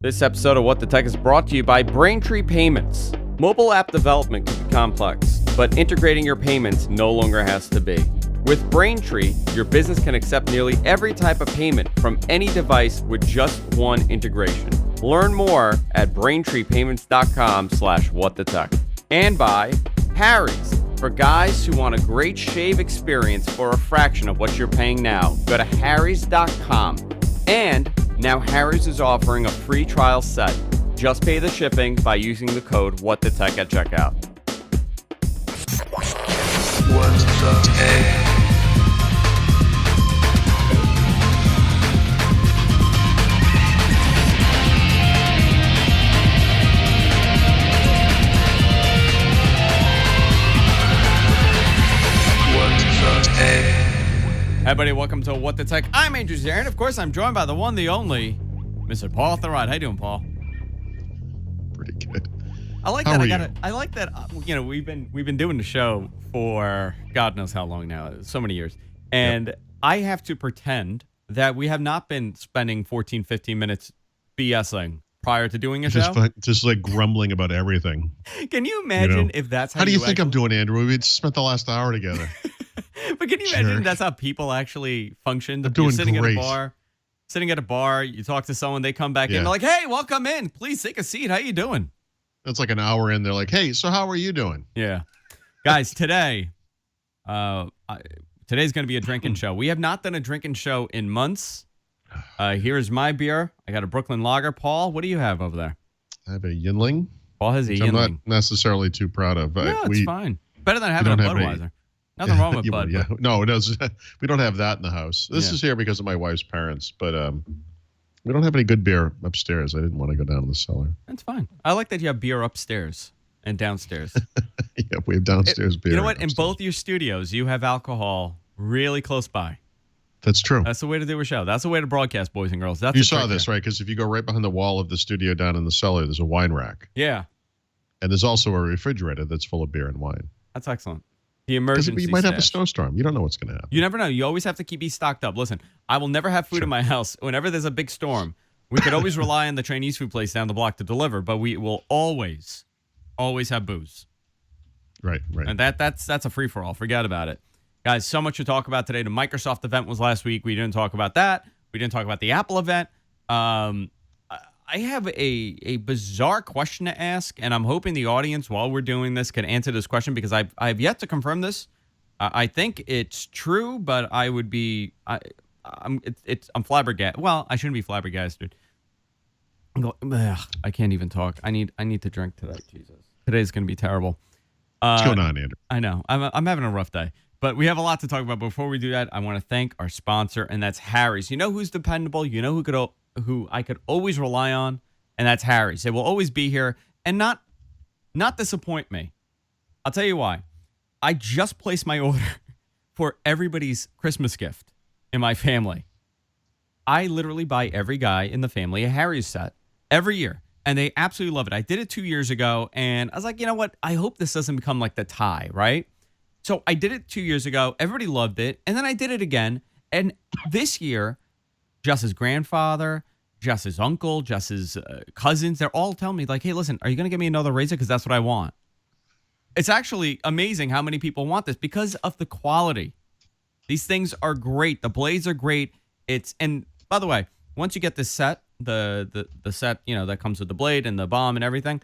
This episode of What the Tech is brought to you by Braintree Payments. Mobile app development can be complex, but integrating your payments no longer has to be. With Braintree, your business can accept nearly every type of payment from any device with just one integration. Learn more at braintreepayments.com/whatthetech. And by Harry's. For guys who want a great shave experience for a fraction of what you're paying now, go to harrys.com. And now Harry's is offering a free trial set. Just pay the shipping by using the code WhatTheTech at checkout. What the tech? Hey, everybody, welcome to What the Tech. I'm Andrew Zarin. Of course, I'm joined by the one, the only, Mr. Paul Thurrott. How you doing, Paul? Pretty good. I like that. I like that. We've been doing the show for God knows how long now, so many years, and I have to pretend that we have not been spending 14, 15 minutes BSing prior to doing a show. Just like grumbling about everything. Can you imagine if that's how? How do you think I'm doing, Andrew? We spent the last hour together. But can you imagine that's how people actually function? I'm doing sitting great. Sitting at a bar, you talk to someone, they come back in, they're like, "Hey, welcome in. Please take a seat. How you doing?" That's like an hour in. They're like, "Hey, so how are you doing?" Yeah, guys, today's going to be a drinking show. We have not done a drinking show in months. Here's my beer. I got a Brooklyn Lager. Paul, what do you have over there? I have a Yinling. Paul has a Yinling. I'm not necessarily too proud of. No, it's fine. Better than having a Budweiser. Nothing wrong with Bud. Yeah. No, we don't have that in the house. This is here because of my wife's parents, but we don't have any good beer upstairs. I didn't want to go down in the cellar. That's fine. I like that you have beer upstairs and downstairs. Yeah, we have downstairs beer. You know what? Upstairs. In both your studios, you have alcohol really close by. That's true. That's the way to do a show. That's the way to broadcast, boys and girls. You saw this, right? Because if you go right behind the wall of the studio down in the cellar, there's a wine rack. Yeah. And there's also a refrigerator that's full of beer and wine. That's excellent. The emergency you might have a stash. snowstorm. You don't know what's going to happen. You never know. You always have to keep stocked up. Listen, I will never have food in my house. Whenever there's a big storm, we could always rely on the Chinese food place down the block to deliver, but we will always have booze. Right. And that's a free-for-all. Forget about it. Guys, so much to talk about today. The Microsoft event was last week. We didn't talk about that. We didn't talk about the Apple event. I have a bizarre question to ask, and I'm hoping the audience, while we're doing this, can answer this question because I've yet to confirm this. I think it's true, but I would be I'm flabbergasted. Well, I shouldn't be flabbergasted. I can't even talk. I need to drink today. Jesus, today's gonna be terrible. What's going on, Andrew? I know I'm having a rough day, but we have a lot to talk about. Before we do that, I want to thank our sponsor, and that's Harry's. You know who's dependable? You know who I could always rely on, and that's Harry's. They will always be here and not disappoint me. I'll tell you why. I just placed my order for everybody's Christmas gift in my family. I literally buy every guy in the family a Harry's set every year, and they absolutely love it. I did it 2 years ago, and I was like, you know what? I hope this doesn't become like the tie, right? So I did it 2 years ago. Everybody loved it, and then I did it again, and this year, Jess's grandfather, Jess's uncle, Jess's cousins, they're all telling me, like, hey, listen, are you going to give me another razor? Because that's what I want. It's actually amazing how many people want this because of the quality. These things are great. The blades are great. And by the way, once you get this set, the set, that comes with the blade and the bomb and everything,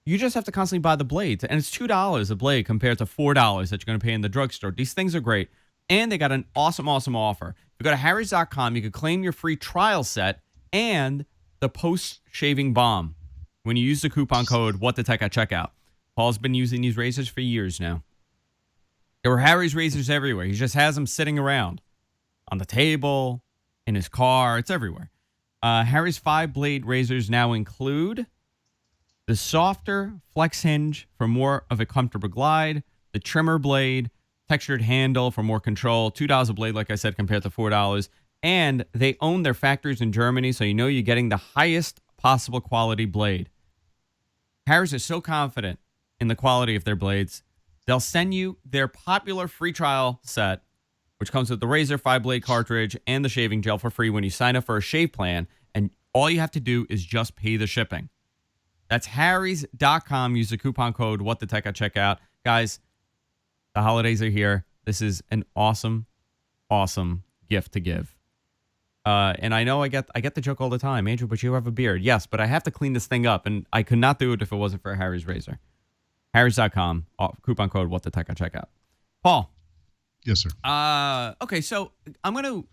you just have to constantly buy the blades. And it's $2 a blade compared to $4 that you're going to pay in the drugstore. These things are great. And they got an awesome offer. If you go to harrys.com, you can claim your free trial set and the post-shaving balm when you use the coupon code WhatTheTech at checkout. Paul's been using these razors for years now. There were Harry's razors everywhere. He just has them sitting around on the table, in his car. It's everywhere. Harry's 5-blade razors now include the softer flex hinge for more of a comfortable glide, the trimmer blade, textured handle for more control, $2 a blade, like I said, compared to $4. And they own their factories in Germany, so you know you're getting the highest possible quality blade. Harry's is so confident in the quality of their blades, they'll send you their popular free trial set, which comes with the razor, 5-blade cartridge, and the shaving gel for free when you sign up for a shave plan. And All you have to do is just pay the shipping. That's harrys.com. Use the coupon code WhatTheTech at checkout. Guys, the holidays are here. This is an awesome, awesome gift to give. And I know I get the joke all the time, Andrew, but you have a beard. Yes, but I have to clean this thing up, and I could not do it if it wasn't for Harry's razor. Harrys.com, coupon code WhatTheTech at checkout. Paul. Yes, sir. Okay, so I'm gonna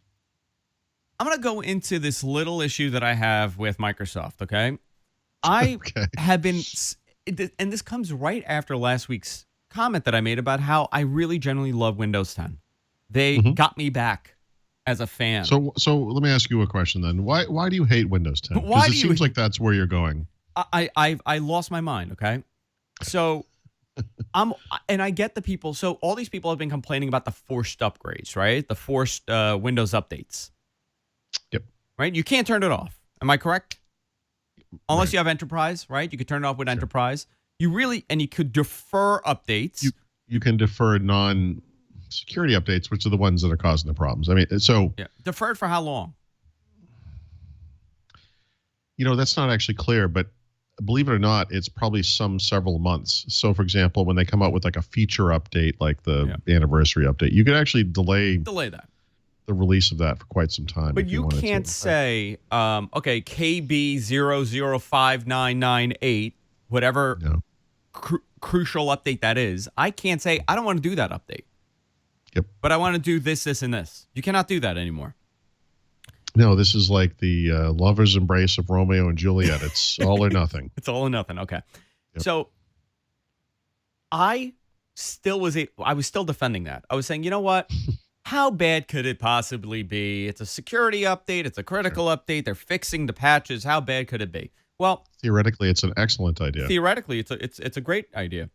go into this little issue that I have with Microsoft. Okay, I have been, and this comes right after last week's comment that I made about how I really generally love Windows 10. They got me back as a fan. So let me ask you a question then. Why do you hate Windows 10? Because it seems like that's where you're going. I lost my mind. Okay, so and I get the people. So all these people have been complaining about the forced upgrades, right? The forced Windows updates. Yep. Right. You can't turn it off. Am I correct? Unless you have Enterprise, right? You could turn it off with Enterprise. You could defer updates. You can defer non-security updates, which are the ones that are causing the problems. I mean, so deferred for how long? That's not actually clear, but believe it or not, it's probably several months. So, for example, when they come out with like a feature update, like the anniversary update, you could actually delay that. The release of that for quite some time. But you can't say, okay, KB005998, whatever crucial update that is. I can't say, I don't want to do that update. Yep. But I want to do this, this, and this. You cannot do that anymore. No, this is like the lover's embrace of Romeo and Juliet. It's all or nothing. It's all or nothing. Okay. Yep. So I was still defending that. I was saying, you know what? How bad could it possibly be? It's a security update. It's a critical update. They're fixing the patches. How bad could it be? Well, theoretically, it's an excellent idea. Theoretically, it's a great idea.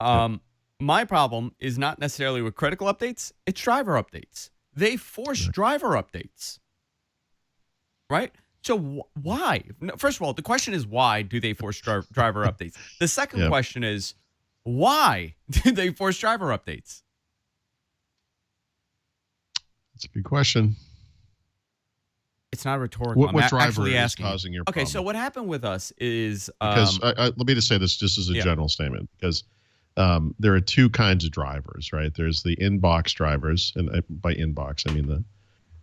My problem is not necessarily with critical updates. It's driver updates. They force driver updates. Right? So why? First of all, the question is, why do they force driver updates? The second question is, why do they force driver updates? That's a good question. It's not rhetorical. What driver is causing your problem? Okay, so what happened with us is... because let me just say this just as a general statement, because there are two kinds of drivers, right? There's the inbox drivers, and by inbox, I mean the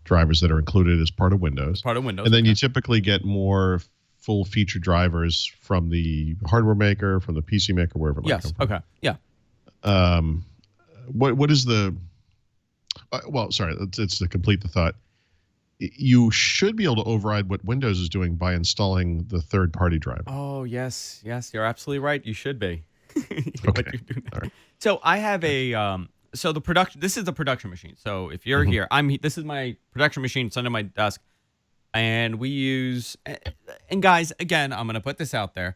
drivers that are included as part of Windows. And then you typically get more full-feature drivers from the hardware maker, from the PC maker, wherever it might come from. Okay, yeah. What is the... well, sorry, it's to complete the thought. You should be able to override what Windows is doing by installing the third-party driver. Oh, yes, you're absolutely right. You should be. Okay. All right. So I have a... So the production, this is the production machine. So if you're here, this is my production machine. It's under my desk. And we use, and guys, again, I'm going to put this out there.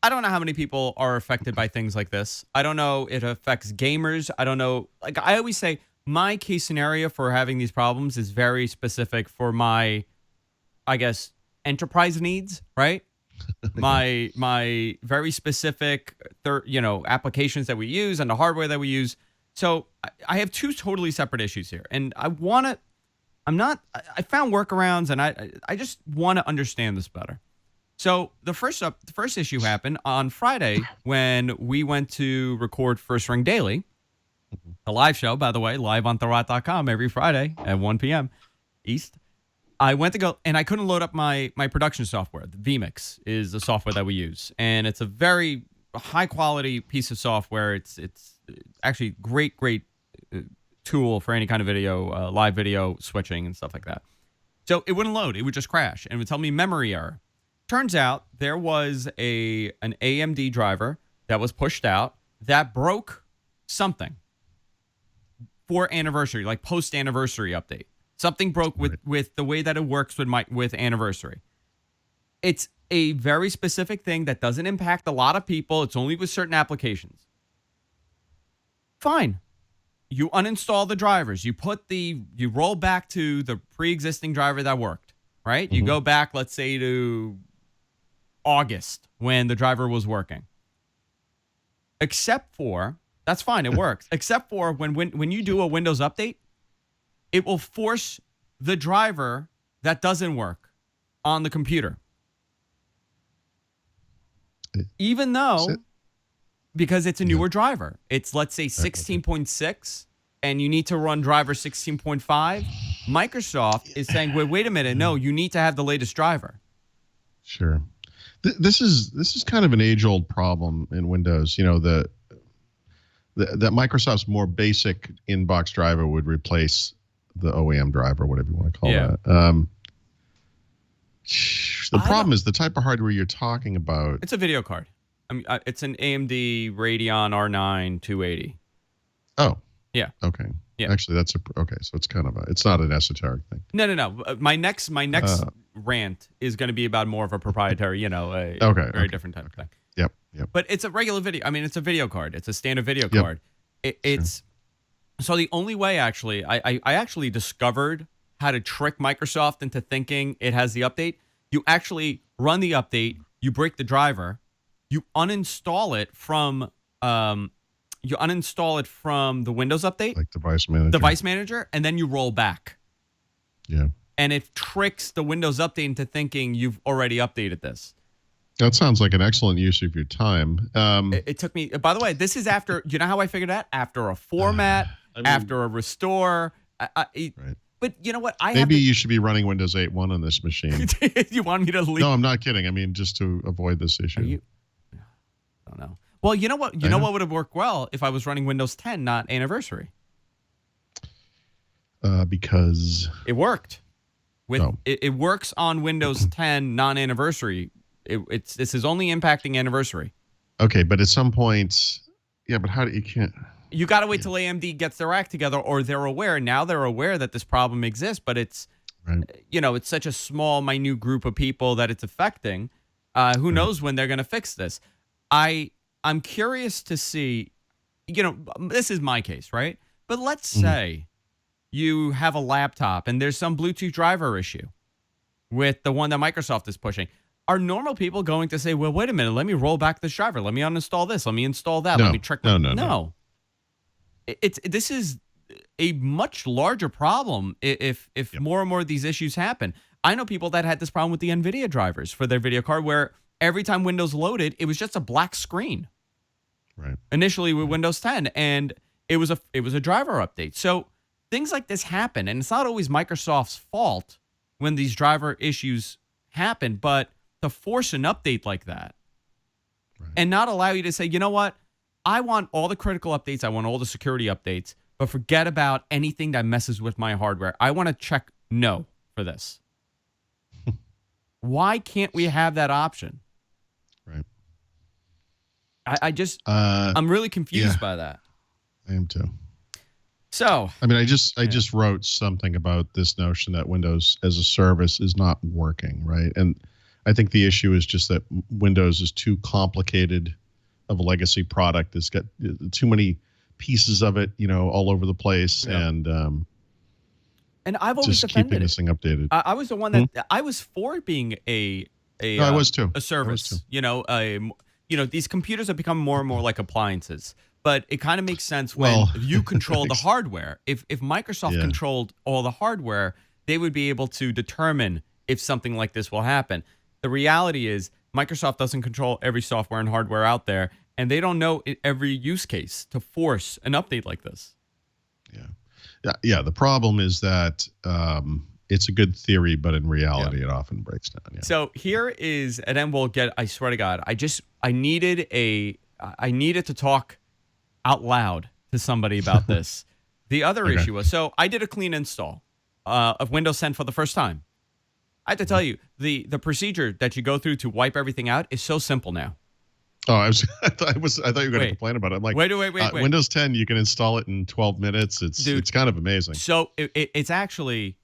I don't know how many people are affected by things like this. I don't know. It affects gamers. I don't know. Like I always say, my case scenario for having these problems is very specific for my, I guess, enterprise needs, right? my very specific, applications that we use and the hardware that we use. So I have two totally separate issues here, and I found workarounds, and I just want to understand this better. So the first issue happened on Friday when we went to record First Ring Daily, a live show, by the way, live on therot.com every Friday at 1 p.m. East. I went to go, and I couldn't load up my production software. The vMix is the software that we use, and it's a very high-quality piece of software. It's actually great tool for any kind of video, live video switching and stuff like that. So it wouldn't load. It would just crash, and it would tell me memory error. Turns out there was an AMD driver that was pushed out that broke something for anniversary, like post-anniversary update. Something broke with the way that it works with anniversary. It's a very specific thing that doesn't impact a lot of people. It's only with certain applications. Fine. You uninstall the drivers. You roll back to the pre-existing driver that worked, right? You go back, let's say, to August when the driver was working. Except for, that's fine, it works. Except for when you do a Windows update, it will force the driver that doesn't work on the computer. even though, because it's a newer driver. It's, let's say, 16.6, and you need to run driver 16.5. Microsoft is saying, wait a minute, no, you need to have the latest driver. Sure. This is kind of an age-old problem in Windows. You know, that Microsoft's more basic inbox driver would replace the OEM driver, whatever you want to call that. The problem is the type of hardware you're talking about. It's a video card. I mean, it's an AMD Radeon R9 280. Oh. Yeah. Okay. Yeah. Actually, okay. So it's kind of it's not an esoteric thing. No. My next rant is going to be about more of a proprietary, very different type of thing. Yep. But it's a regular video. I mean, it's a video card. It's a standard video card. It's so the only way, actually, I actually discovered how to trick Microsoft into thinking it has the update. You actually run the update. You break the driver. You uninstall it from the Windows update, like device manager, and then you roll back. Yeah. And it tricks the Windows update into thinking you've already updated this. That sounds like an excellent use of your time. It took me, by the way, this is after, you know how I figured that? After a format, after a restore. Right. But you know what? Maybe you should be running Windows 8.1 on this machine. You want me to leave? No, I'm not kidding. I mean, just to avoid this issue. I don't know. Well, you know what? You know what would have worked well if I was running Windows 10, not Anniversary. Because it worked. It works on Windows 10 non-Anniversary. This is only impacting Anniversary. Okay, but at some point, but how do you can't? You got to wait till AMD gets their act together, or they're aware. Now they're aware that this problem exists, but it's it's such a small, minute group of people that it's affecting. Who knows when they're going to fix this? I'm curious to see. This is my case, right? But let's say you have a laptop and there's some Bluetooth driver issue with the one that Microsoft is pushing. Are normal people going to say, well, wait a minute, let me roll back this driver. Let me uninstall this. Let me install that. No, let me trick. No. This is a much larger problem if more and more of these issues happen. I know people that had this problem with the NVIDIA drivers for their video card where every time Windows loaded, it was just a black screen. Right. Initially with Windows 10, and it was a driver update. So things like this happen, and it's not always Microsoft's fault when these driver issues happen, but to force an update like that and not allow you to say, you know what, I want all the critical updates, I want all the security updates, but forget about anything that messes with my hardware. I want to check no for this. Why can't we have that option? Right. I'm really confused by that. I am too. So, I mean, I just wrote something about this notion that Windows as a service is not working, right? And I think the issue is just that Windows is too complicated of a legacy product. It's got too many pieces of it, all over the place, and I've always just defended keeping this thing updated. I was the one that I was for being I was too. A service. These computers have become more and more like appliances. But it kind of makes sense when you control the hardware. If Microsoft controlled all the hardware, they would be able to determine if something like this will happen. The reality is Microsoft doesn't control every software and hardware out there, and they don't know every use case to force an update like this. Yeah. The problem is that it's a good theory, but in reality, it often breaks down. Yeah. So here is, and then we'll get. I swear to God, I needed to talk out loud to somebody about this. The other issue was, so I did a clean install of Windows 10 for the first time. I have to tell you, the procedure that you go through to wipe everything out is so simple now. Oh, I thought you were going to complain about it. I'm like, wait. Windows 10, you can install it in 12 minutes. It's kind of amazing. So it's actually,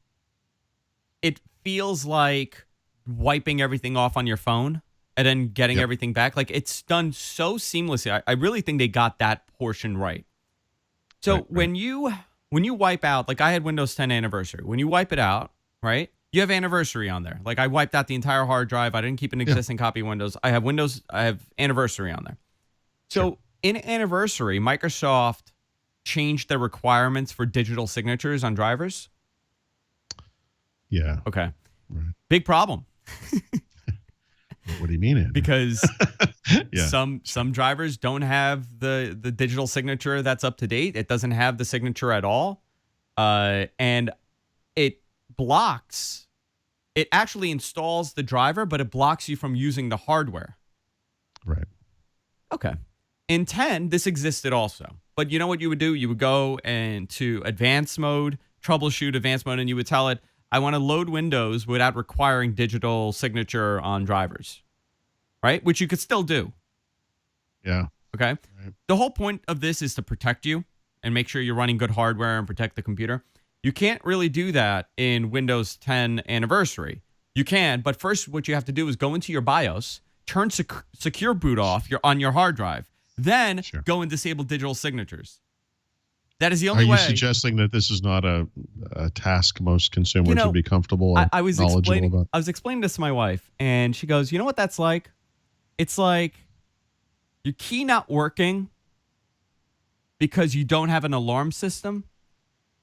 it feels like wiping everything off on your phone and then getting everything back. Like, it's done so seamlessly. I really think they got that portion right. So when you wipe out, like I had Windows 10 Anniversary, when you wipe it out, right? You have Anniversary on there. Like, I wiped out the entire hard drive. I didn't keep an existing copy of Windows. I have Anniversary on there. So in Anniversary, Microsoft changed their requirements for digital signatures on drivers. Yeah. Okay. Right. Big problem. What do you mean? Because Yeah. Some drivers don't have the digital signature that's up to date. It doesn't have the signature at all. And it blocks. It actually installs the driver, but it blocks you from using the hardware. Right. Okay. In 10, this existed also. But you know what you would do? You would go into advanced mode, troubleshoot advanced mode, and you would tell it, I want to load Windows without requiring digital signature on drivers. Right? Which you could still do. Yeah. Okay? Right. The whole point of this is to protect you and make sure you're running good hardware and protect the computer. You can't really do that in Windows 10 Anniversary. You can, but first what you have to do is go into your BIOS, turn secure boot off on your hard drive, then go and disable digital signatures. That is the only way. Are you suggesting that this is not a task most consumers would be comfortable or I was knowledgeable about? I was explaining this to my wife, and she goes, you know what that's like? It's like your key not working because you don't have an alarm system,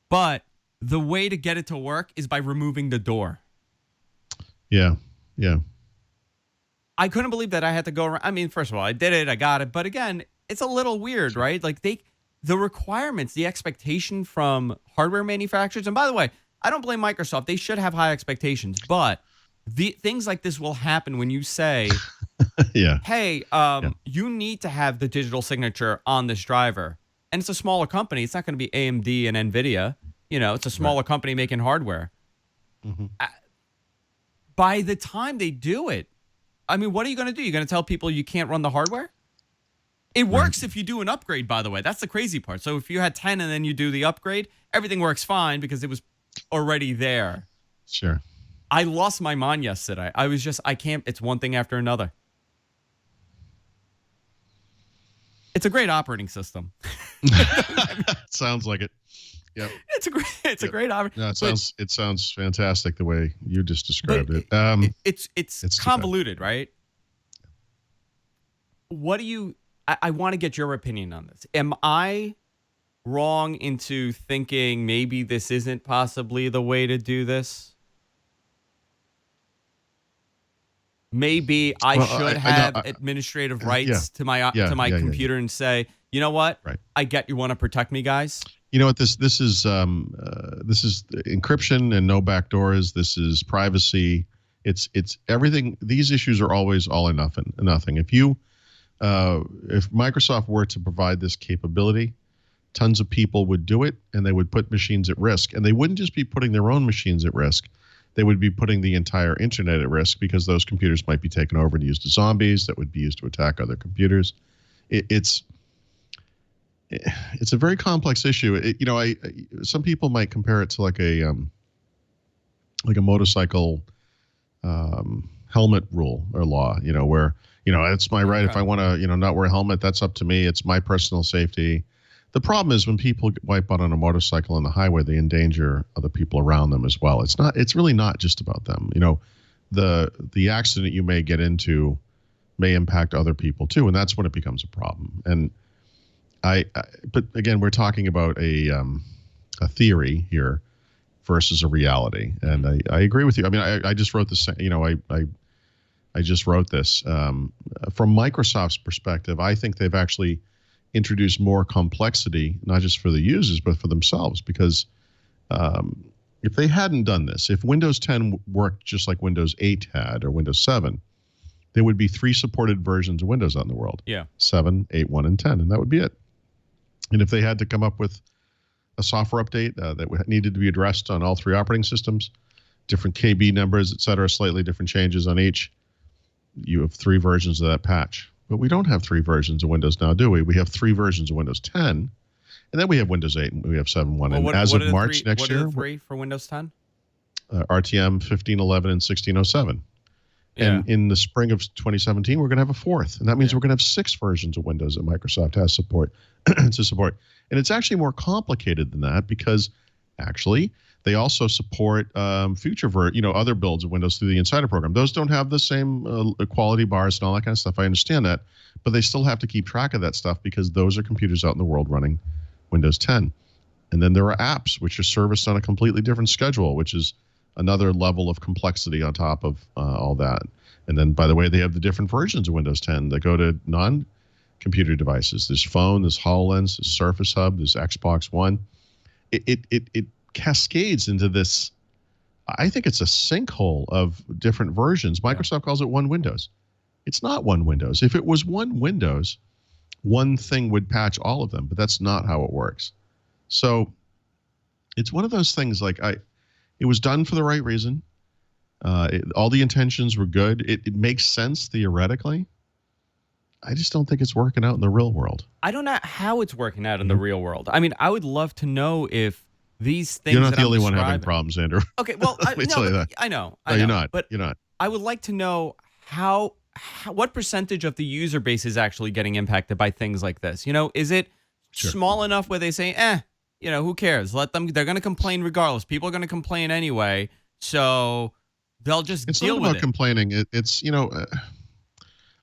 but the way to get it to work is by removing the door. Yeah, yeah. I couldn't believe that I had to go around. I mean, first of all, I did it. I got it. But again, it's a little weird, right? Like the requirements, the expectation from hardware manufacturers. And by the way, I don't blame Microsoft. They should have high expectations. But things like this will happen when you say, hey, you need to have the digital signature on this driver. And it's a smaller company. It's not going to be AMD and NVIDIA. You know, it's a smaller company making hardware. Mm-hmm. By the time they do it, I mean, what are you going to do? You're going to tell people you can't run the hardware? It works if you do an upgrade, by the way. That's the crazy part. So if you had 10 and then you do the upgrade, everything works fine because it was already there. Sure. I lost my mind yesterday. I was just, I can't, it's one thing after another. It's a great operating system. Sounds like it. Yep. It's a great operating. No, it sounds fantastic the way you just described it. It's convoluted, right? What do you? I want to get your opinion on this. Am I wrong into thinking maybe this isn't possibly the way to do this? Maybe I should have administrative rights to my computer and say, you know what? Right. I get you want to protect me, guys. You know what? This is encryption and no backdoors. This is privacy. It's everything. These issues are always all or nothing. If Microsoft were to provide this capability, tons of people would do it, and they would put machines at risk. And they wouldn't just be putting their own machines at risk. They would be putting the entire internet at risk because those computers might be taken over and used as zombies that would be used to attack other computers. It's a very complex issue. Some people might compare it to like a motorcycle helmet rule or law. Where it's my right if I want to not wear a helmet. That's up to me. It's my personal safety. The problem is when people wipe out on a motorcycle on the highway, they endanger other people around them as well. It's really not just about them. The accident you may get into may impact other people too, and that's when it becomes a problem. And but again, we're talking about a theory here versus a reality, and I agree with you. I mean, I just wrote this. I just wrote this from Microsoft's perspective. I think they've actually introduced more complexity, not just for the users, but for themselves. Because if they hadn't done this, if Windows 10 worked just like Windows 8 had or Windows 7, there would be 3 supported versions of Windows out in the world. Yeah. 7, 8, 1, and 10, and that would be it. And if they had to come up with a software update that needed to be addressed on all 3 operating systems, different KB numbers, et cetera, slightly different changes on each, you have 3 versions of that patch. But we don't have 3 versions of Windows now, do we? We have 3 versions of Windows 10, and then we have Windows 8, and we have 7.1. And as of March next year, what are the 3 for Windows 10? RTM 15.11 and 16.07. And in the spring of 2017, we're going to have a 4th. And that means we're going to have 6 versions of Windows that Microsoft has support to support. And it's actually more complicated than that because actually they also support future other builds of Windows through the Insider program. Those don't have the same quality bars and all that kind of stuff. I understand that. But they still have to keep track of that stuff because those are computers out in the world running Windows 10. And then there are apps which are serviced on a completely different schedule, which is another level of complexity on top of all that. And then, by the way, they have the different versions of Windows 10 that go to non-computer devices. There's Phone, there's HoloLens, there's Surface Hub, there's Xbox One. It cascades into this. I think it's a sinkhole of different versions. Microsoft calls it one Windows. It's not one Windows. If it was one Windows, one thing would patch all of them, but that's not how it works. So it's one of those things like it was done for the right reason. All the intentions were good. It makes sense theoretically. I just don't think it's working out in the real world. I don't know how it's working out in the real world. I mean, I would love to know if these things. You're not that the I'm only one having describing- problems, Andrew. Okay, well, Let me tell you that. I know. No, you're not. But You're not. I would like to know what percentage of the user base is actually getting impacted by things like this. Is it small enough where they say, who cares? Let them. They're going to complain regardless. People are going to complain anyway, so they'll just It's deal not with about it. complaining. It's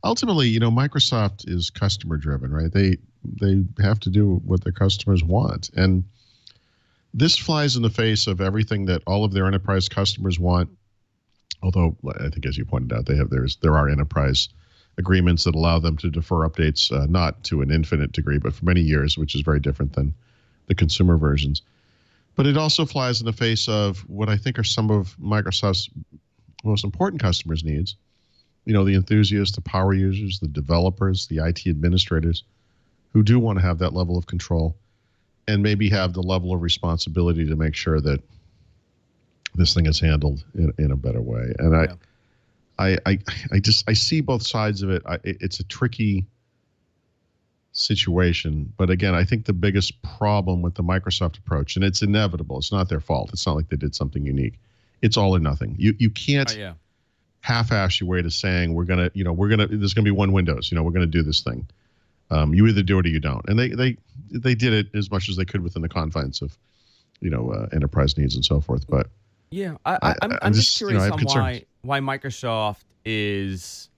ultimately, customer is customer driven, right? They have to do what their customers want, and this flies in the face of everything that all of their enterprise customers want. Although I think, as you pointed out, there are enterprise agreements that allow them to defer updates, not to an infinite degree, but for many years, which is very different than the consumer versions. But it also flies in the face of what I think are some of Microsoft's most important customers' needs. The enthusiasts, the power users, the developers, the IT administrators, who do want to have that level of control and maybe have the level of responsibility to make sure that this thing is handled in a better way. And I see both sides of it. It's a tricky situation, but again, I think the biggest problem with the Microsoft approach, and it's inevitable, it's not their fault. It's not like they did something unique. It's all or nothing. You can't half-ass your way to saying there's gonna be one Windows. We're gonna do this thing. You either do it or you don't. And they did it as much as they could within the confines of enterprise needs and so forth. But yeah, I'm just curious on why Microsoft is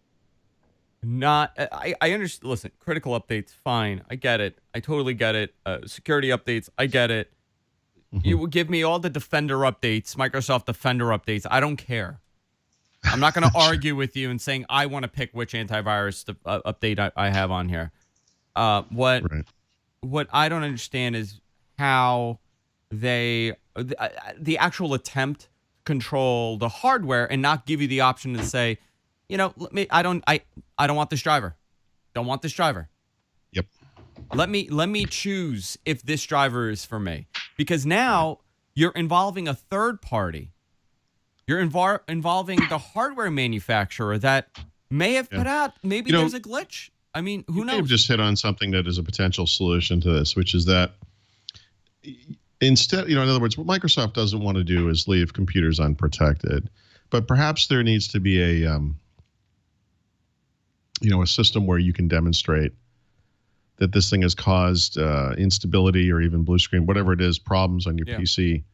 not. I understand. Listen, critical updates, fine. I get it. I totally get it. Security updates, I get it. Mm-hmm. You will give me all the Defender updates, Microsoft Defender updates. I don't care. I'm not going to argue with you and saying I want to pick which antivirus update I have on here. What I don't understand is how the actual attempt to control the hardware and not give you the option to say, I don't want this driver. Don't want this driver. Yep. Let me choose if this driver is for me, because now you're involving a third party. You're involving the hardware manufacturer that may have put out. Maybe there's a glitch. I mean, who knows? You've just hit on something that is a potential solution to this, which is that instead, in other words, what Microsoft doesn't want to do is leave computers unprotected, but perhaps there needs to be a system where you can demonstrate that this thing has caused instability or even blue screen, whatever it is, problems on your PC,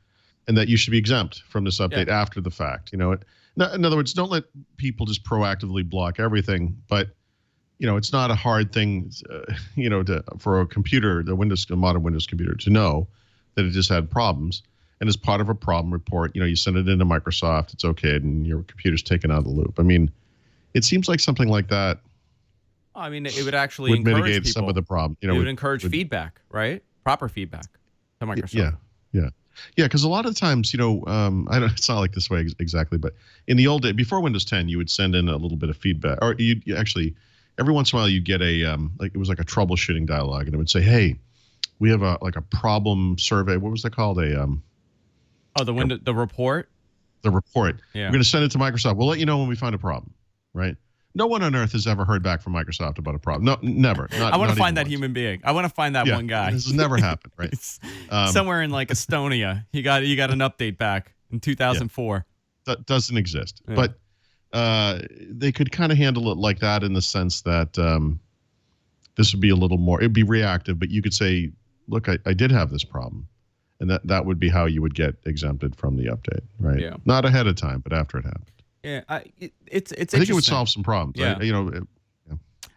and that you should be exempt from this update after the fact. In other words, don't let people just proactively block everything, but it's not a hard thing, for a computer, a modern Windows computer, to know that it just had problems. And as part of a problem report, you send it into Microsoft, it's okay, and your computer's taken out of the loop. I mean, it seems like something like that. I mean, it would actually would encourage mitigate people. some of the problem. It would encourage feedback, right? Proper feedback to Microsoft. Yeah. Because a lot of the times, it's not like this way exactly, but in the old day, before Windows 10, you would send in a little bit of feedback, or you actually, every once in a while, you'd get it was like a troubleshooting dialogue, and it would say, "Hey, we have a problem survey." What was that called? The report. The report. Yeah. We're going to send it to Microsoft. We'll let you know when we find a problem, right? No one on earth has ever heard back from Microsoft about a problem. No, never. I want to find that once. human being. I want to find that one guy. This has never happened, right? Somewhere in like Estonia, you got an update back in 2004. That doesn't exist. Yeah. But they could kind of handle it like that in the sense that this would be a little more. It'd be reactive, but you could say, "Look, I did have this problem," and that would be how you would get exempted from the update, right? Yeah. Not ahead of time, but after it happened. Yeah, it's. I think it would solve some problems. Yeah.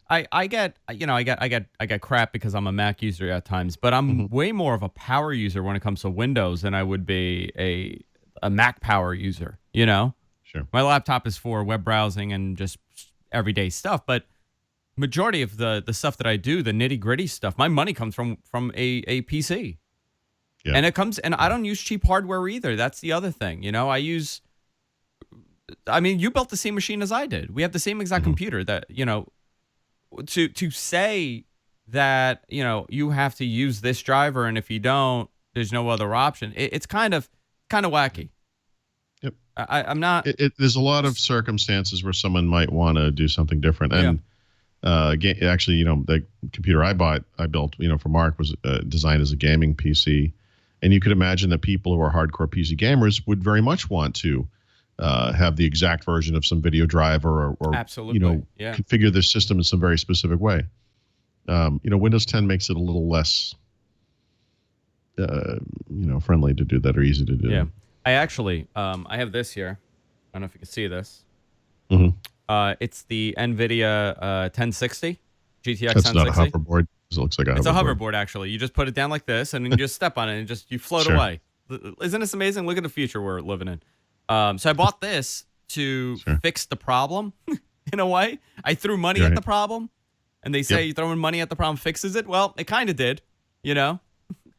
I get crap because I'm a Mac user at times, but I'm way more of a power user when it comes to Windows than I would be a a Mac power user. You know, Sure. my laptop is for web browsing and just everyday stuff, but majority of the stuff that I do, the nitty gritty stuff, my money comes from a PC. Yeah. And it comes, and I don't use cheap hardware either. That's the other thing. You know, I mean, you built the same machine as I did. We have the same exact computer that, you know, to say that, you know, you have to use this driver, and if you don't, there's no other option. It's kind of wacky. Yep. I'm not. There's a lot of circumstances where someone might want to do something different. And actually, you know, the computer I built, you know, for Mark was designed as a gaming PC. And you could imagine that people who are hardcore PC gamers would very much want to have the exact version of some video driver or Absolutely. you know, configure their system in some very specific way. You know, Windows 10 makes it a little less, you know, friendly to do that or easy to do. Yeah. I actually, I have this here. I don't know if you can see this. It's the NVIDIA 1060, GTX That's 1060. not a hoverboard. It looks like It's a hoverboard, actually. You just put it down like this, and then you just step on it, and you float away. Isn't this amazing? Look at the future we're living in. So I bought this to fix the problem, in a way. I threw money at the problem, and they say throwing money at the problem fixes it. Well, it kind of did, you know.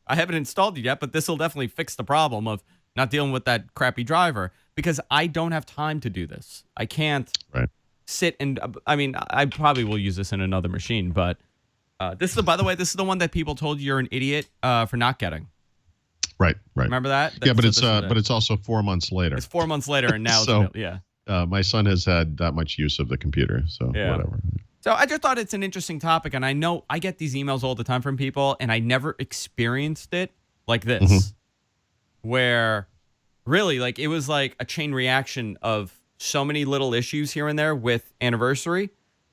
I haven't installed it yet, but this will definitely fix the problem of not dealing with that crappy driver, because I don't have time to do this. I can't sit and, I mean, I probably will use this in another machine, but this is, by the way, this is the one that people told you you're an idiot for not getting. Right. Remember that? Yeah, but it's also 4 months later. It's 4 months later, and now so, it's, my son has had that much use of the computer, so whatever. So I just thought it's an interesting topic, and I know I get these emails all the time from people, and I never experienced it like this, where really, like, it was like a chain reaction of so many little issues here and there with Anniversary,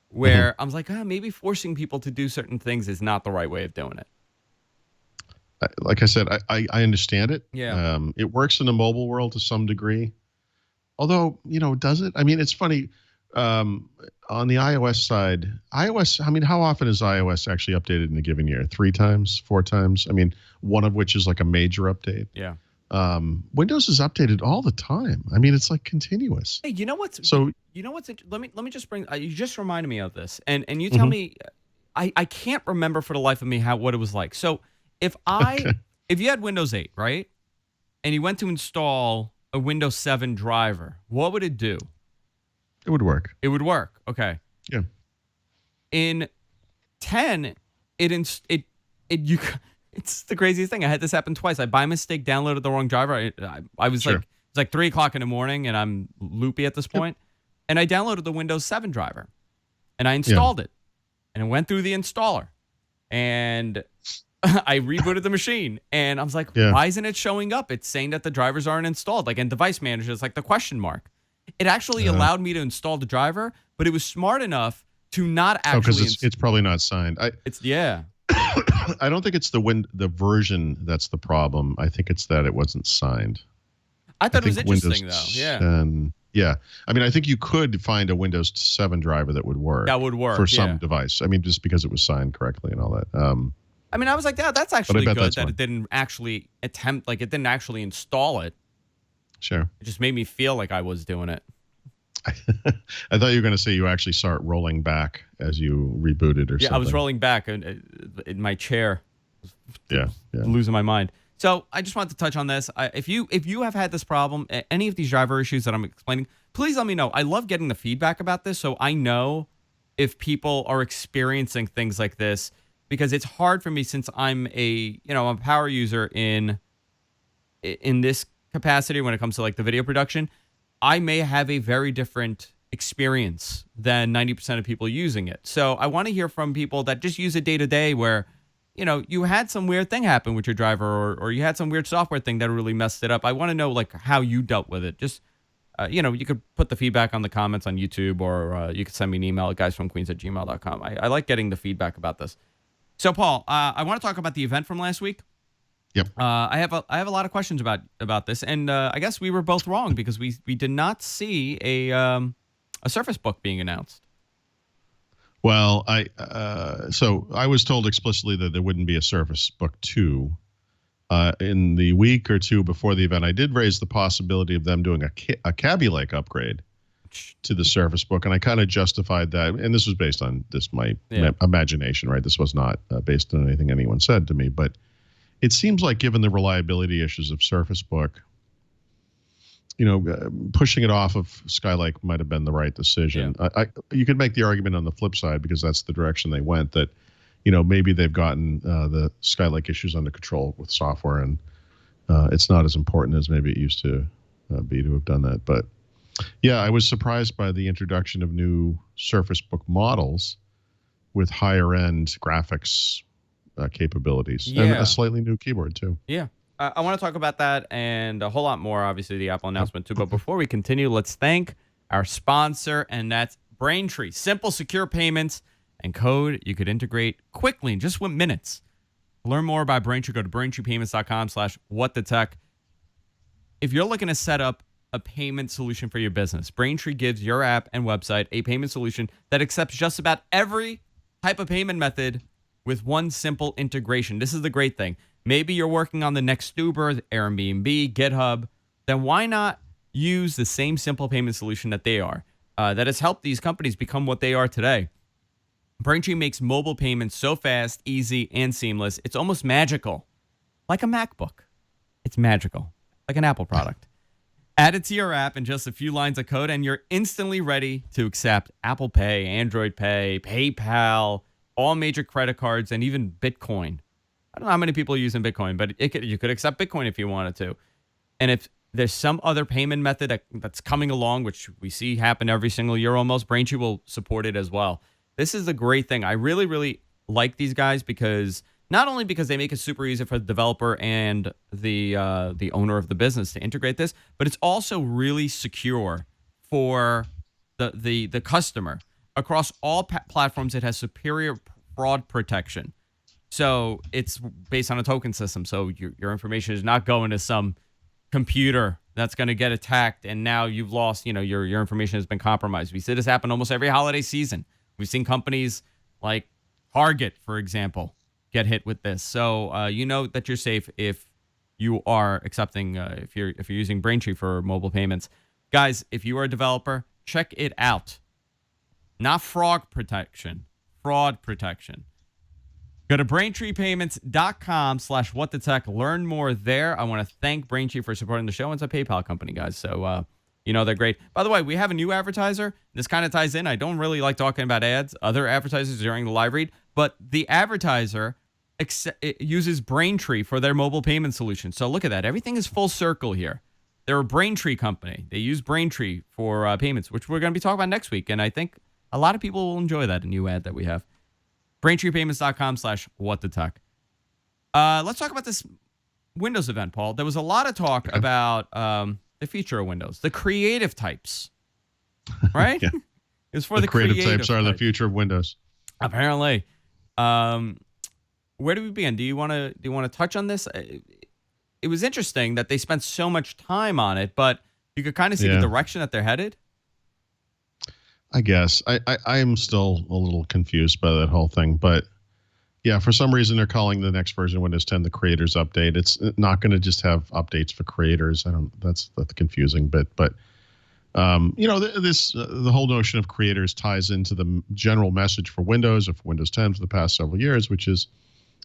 where I was like, maybe forcing people to do certain things is not the right way of doing it. Like I said, I understand it. Yeah. It works in the mobile world to some degree. Although, you know, does it? I mean, it's funny. On the iOS side, I mean, how often is iOS actually updated in a given year? 3 times, 4 times? I mean, one of which is like a major update. Yeah. Windows is updated all the time. I mean, it's like continuous. Hey, you know what's so? You know what's? Let me just bring. You just reminded me of this, and you tell me. I can't remember for the life of me what it was like. So if you had Windows 8, right, and you went to install a Windows 7 driver, what would it do? It would work. It would work. Okay. Yeah. In 10, it's the craziest thing. I had this happen twice. I by mistake downloaded the wrong driver. I was like, it's like 3 o'clock in the morning, and I'm loopy at this point. And I downloaded the Windows 7 driver, and I installed it, and it went through the installer, and I rebooted the machine, and I was like, why isn't it showing up? It's saying that the drivers aren't installed. Like in Device Manager, it's like the question mark. It actually allowed me to install the driver, but it was smart enough to not actually. Because it's probably not signed. I don't think it's the version that's the problem. I think it's that it wasn't signed. I thought it was interesting, though. Yeah. I mean, I think you could find a Windows 7 driver that would work. That would work for some device. I mean, just because it was signed correctly and all that. I mean, I was like, that's actually good that fine. it didn't actually attempt, like, it didn't actually install it. Sure. It just made me feel like I was doing it. I thought you were going to say you actually saw it rolling back as you rebooted or something. Yeah, I was rolling back in my chair. Yeah. Losing my mind. So I just wanted to touch on this. If you have had this problem, any of these driver issues that I'm explaining, please let me know. I love getting the feedback about this, so I know if people are experiencing things like this, because it's hard for me since I'm a power user in this capacity when it comes to like the video production. I may have a very different experience than 90% of people using it. So I want to hear from people that just use it day to day where, you know, you had some weird thing happen with your driver or you had some weird software thing that really messed it up. I want to know like how you dealt with it. Just, you could put the feedback on the comments on YouTube or you could send me an email at guysfromqueens@gmail.com. I like getting the feedback about this. So Paul, I want to talk about the event from last week. Yep. I have a lot of questions about this, and I guess we were both wrong because we did not see a Surface Book being announced. Well, so I was told explicitly that there wouldn't be a Surface Book 2. In the week or two before the event, I did raise the possibility of them doing a Kaby Lake upgrade to the Surface Book, and I kind of justified that. And this was based on my imagination, right? This was not based on anything anyone said to me, but it seems like given the reliability issues of Surface Book, pushing it off of Skylake might have been the right decision. Yeah. You could make the argument on the flip side, because that's the direction they went, that maybe they've gotten the Skylake issues under control with software, and it's not as important as maybe it used to be to have done that. But yeah, I was surprised by the introduction of new Surface Book models with higher end graphics capabilities, and a slightly new keyboard too. Yeah. I want to talk about that and a whole lot more, obviously, the Apple announcement too. But before we continue, let's thank our sponsor, and that's Braintree. Simple, secure payments and code you could integrate quickly in just minutes. To learn more about Braintree, go to BraintreePayments.com/whatthetech. If you're looking to set up a payment solution for your business, Braintree gives your app and website a payment solution that accepts just about every type of payment method with one simple integration. This is the great thing. Maybe you're working on the next Uber, Airbnb, GitHub. Then why not use the same simple payment solution that they are, that has helped these companies become what they are today? Braintree makes mobile payments so fast, easy, and seamless. It's almost magical. Like a MacBook. It's magical. Like an Apple product. Add it to your app in just a few lines of code, and you're instantly ready to accept Apple Pay, Android Pay, PayPal, all major credit cards, and even Bitcoin. I don't know how many people are using Bitcoin, but you could accept Bitcoin if you wanted to. And if there's some other payment method that's coming along, which we see happen every single year almost, Braintree will support it as well. This is the great thing. I really, really like these guys not only because they make it super easy for the developer and the owner of the business to integrate this, but it's also really secure for the customer. Across all platforms, it has superior fraud protection. So it's based on a token system. So your information is not going to some computer that's going to get attacked, and now you've lost, your information has been compromised. We see this happen almost every holiday season. We've seen companies like Target, for example, get hit with this. So you know that you're safe if you are accepting, if you're using Braintree for mobile payments. Guys, if you are a developer, check it out. Not fraud protection. Go to BraintreePayments.com/whatthetech. Learn more there. I want to thank Braintree for supporting the show. It's a PayPal company, guys. So, they're great. By the way, we have a new advertiser. This kind of ties in. I don't really like talking about other advertisers during the live read, but the advertiser it uses Braintree for their mobile payment solution. So look at that. Everything is full circle here. They're a Braintree company. They use Braintree for payments, which we're going to be talking about next week. And I think a lot of people will enjoy that new ad that we have. BraintreePayments.com/whatthetech. Let's talk about this Windows event, Paul. There was a lot of talk about the future of Windows, the creative types, right? Yeah. It's for the creative types are the future of Windows. Apparently. Where do we begin? Do you want to touch on this? It was interesting that they spent so much time on it, but you could kind of see the direction that they're headed. I guess I am still a little confused by that whole thing, but yeah, for some reason they're calling the next version of Windows 10 the Creators Update. It's not going to just have updates for creators. That's the confusing bit, but the whole notion of creators ties into the general message for Windows or for Windows 10 for the past several years, which is,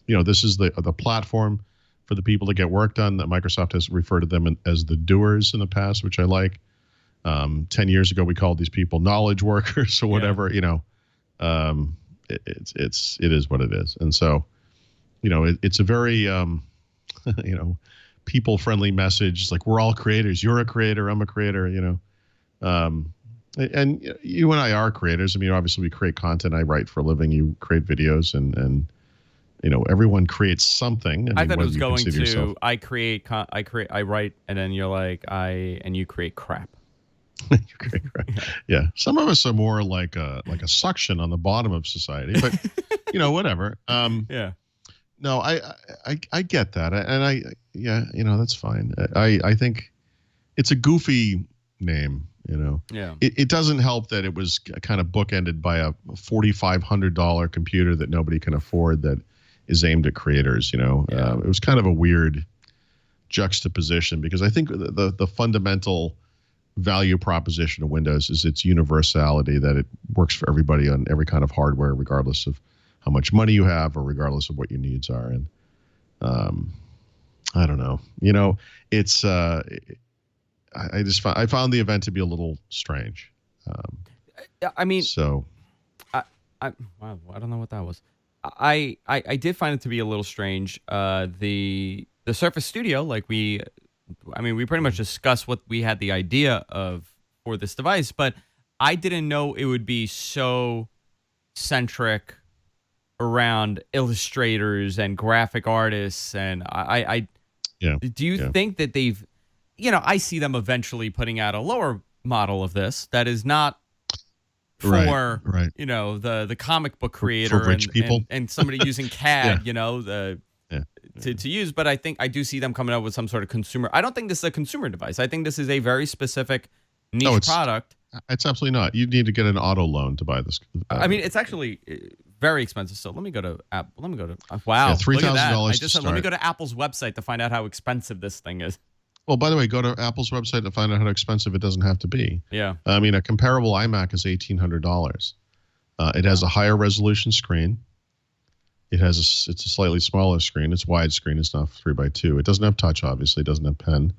this is the platform for the people to get work done. That Microsoft has referred to them as the doers in the past, which I like. 10 years ago, we called these people knowledge workers or whatever, it is what it is. And so, it's a very, people friendly message. It's like, we're all creators. You're a creator. I'm a creator, and you and I are creators. I mean, obviously we create content. I write for a living. You create videos and everyone creates something. I thought it was going to, yourself. I write, and then you're like, and you create crap. Yeah. Some of us are more like a suction on the bottom of society, but whatever. Yeah. No, I get that, and that's fine. I think it's a goofy name. Yeah. It doesn't help that it was kind of bookended by a $4,500 computer that nobody can afford that is aimed at creators. It was kind of a weird juxtaposition, because I think the fundamental value proposition of Windows is its universality, that it works for everybody on every kind of hardware, regardless of how much money you have or regardless of what your needs are. And I don't know. It's I found the event to be a little strange. I mean, so wow, I don't know what that was. I did find it to be a little strange. The Surface Studio, we pretty much discussed what we had the idea of for this device, but I didn't know it would be so centric around illustrators and graphic artists. And do you think that they've, I see them eventually putting out a lower model of this that is not for right. the comic book creator for rich people and somebody using CAD, to use. But I do see them coming up with some sort of consumer. I don't think this is a consumer device. I think this is a very specific niche product. It's absolutely not. You need to get an auto loan to buy this. I mean, it's actually very expensive. So let me go to Apple. Let me go to wow, $3,000. Let me go to Apple's website to find out how expensive this thing is. Well, by the way, go to Apple's website to find out how expensive it doesn't have to be. Yeah. I mean, a comparable iMac is $1,800. It has a higher resolution screen. It's a slightly smaller screen. It's widescreen. It's not 3x2. It doesn't have touch, obviously. It doesn't have pen.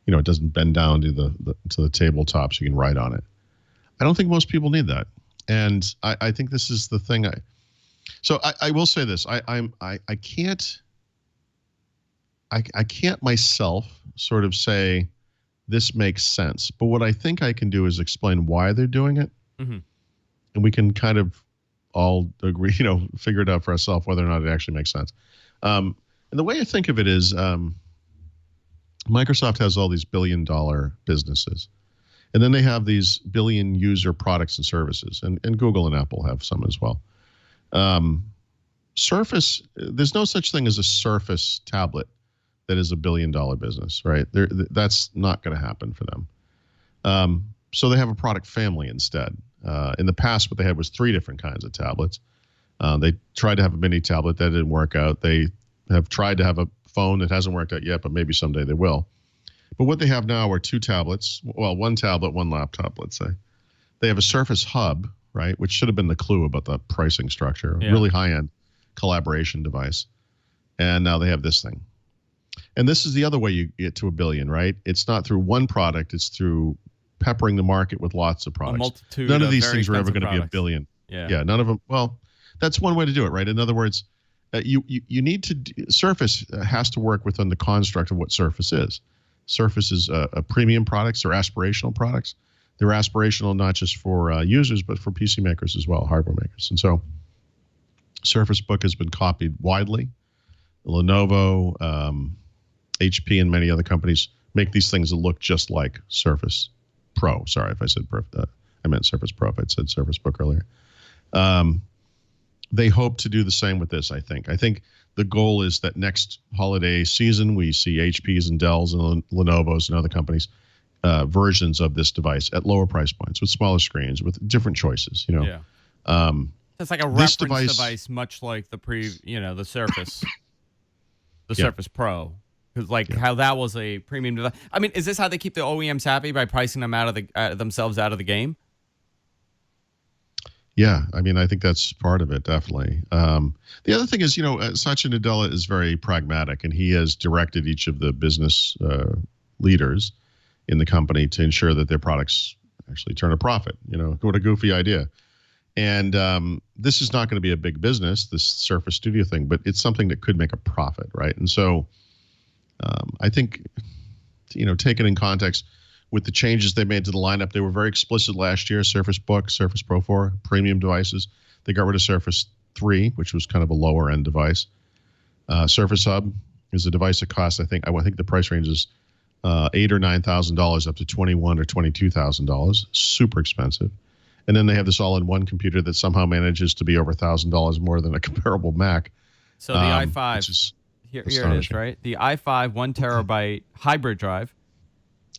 It doesn't bend down to the tabletop so you can write on it. I don't think most people need that. And I think this is the thing. So I will say this. I can't myself sort of say this makes sense. But what I think I can do is explain why they're doing it. Mm-hmm. And we can kind of all agree, figure it out for ourselves whether or not it actually makes sense. And the way I think of it is Microsoft has all these billion-dollar businesses. And then they have these billion-user products and services. And Google and Apple have some as well. Surface, there's no such thing as a Surface tablet that is a billion-dollar business, right? That's not going to happen for them. So they have a product family instead. In the past, what they had was 3 different kinds of tablets. They tried to have a mini tablet. That didn't work out. They have tried to have a phone. That hasn't worked out yet, but maybe someday they will. But what they have now are 2 tablets. Well, 1 tablet, 1 laptop, let's say. They have a Surface Hub, right, which should have been the clue about the pricing structure. Yeah. Really high-end collaboration device. And now they have this thing. And this is the other way you get to $1 billion, right? It's not through one product. It's through peppering the market with lots of products. None of these things are ever going to be $1 billion. Yeah, none of them. Well, that's one way to do it, right? In other words, you need to Surface has to work within the construct of what Surface is. Surface is a premium products or aspirational products. They're aspirational not just for users, but for PC makers as well, hardware makers. And so Surface Book has been copied widely. Lenovo, HP, and many other companies make these things that look just like Surface Pro. Sorry if I said Pro. I meant Surface Pro if I'd said Surface Book earlier. They hope to do the same with this, I think. I think the goal is that next holiday season, we see HPs and Dells and Lenovo's and other companies versions of this device at lower price points with smaller screens, with different choices, Yeah. It's like a reference device, much like the Surface, Surface Pro. How that was a premium device. I mean, is this how they keep the OEMs happy, by pricing them out of themselves out of the game? Yeah, I mean, I think that's part of it, definitely. The other thing is, Satya Nadella is very pragmatic, and he has directed each of the business leaders in the company to ensure that their products actually turn a profit. What a goofy idea. And this is not going to be a big business, this Surface Studio thing, but it's something that could make a profit, right? And so I think, taken in context with the changes they made to the lineup, they were very explicit last year. Surface Book, Surface Pro 4, premium devices. They got rid of Surface 3, which was kind of a lower end device. Surface Hub is a device that costs, I think the price range is $8,000 or $9,000 up to $21,000 or $22,000. Super expensive. And then they have this all-in-one computer that somehow manages to be over $1,000 more than a comparable Mac. So the i5, here it is, right? The i5 1 terabyte hybrid drive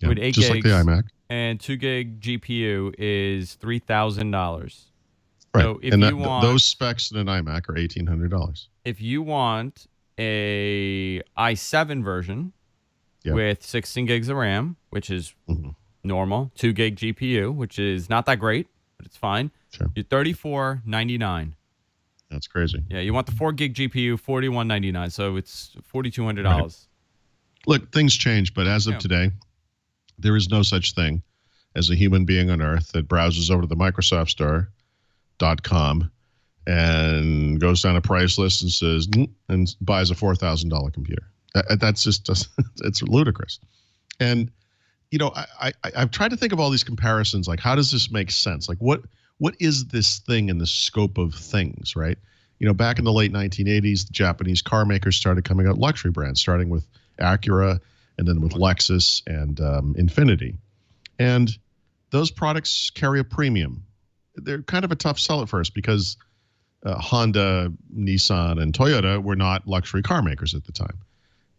with 8 just gigs, like the iMac, and 2 gig GPU is $3,000. Right. So if you want those specs in an iMac are $1,800. If you want a i7 version, Yep. with 16 gigs of RAM, which is Mm-hmm. normal, 2 gig GPU, which is not that great, but it's fine. Sure. You're $34.99. That's crazy. Yeah, you want the 4 gig GPU, $41.99, so it's $4,200. Right. Look, things change, but as of Yeah. today, there is no such thing as a human being on Earth that browses over to the Microsoft Store.com and goes down a price list and says and buys a $4,000 computer. That's just it's ludicrous. And I've tried to think of all these comparisons. Like, how does this make sense? Like, what is this thing in the scope of things, right? Back in the late 1980s, the Japanese car makers started coming out luxury brands, starting with Acura and then with Lexus and Infiniti. And those products carry a premium. They're kind of a tough sell at first because Honda, Nissan, and Toyota were not luxury car makers at the time.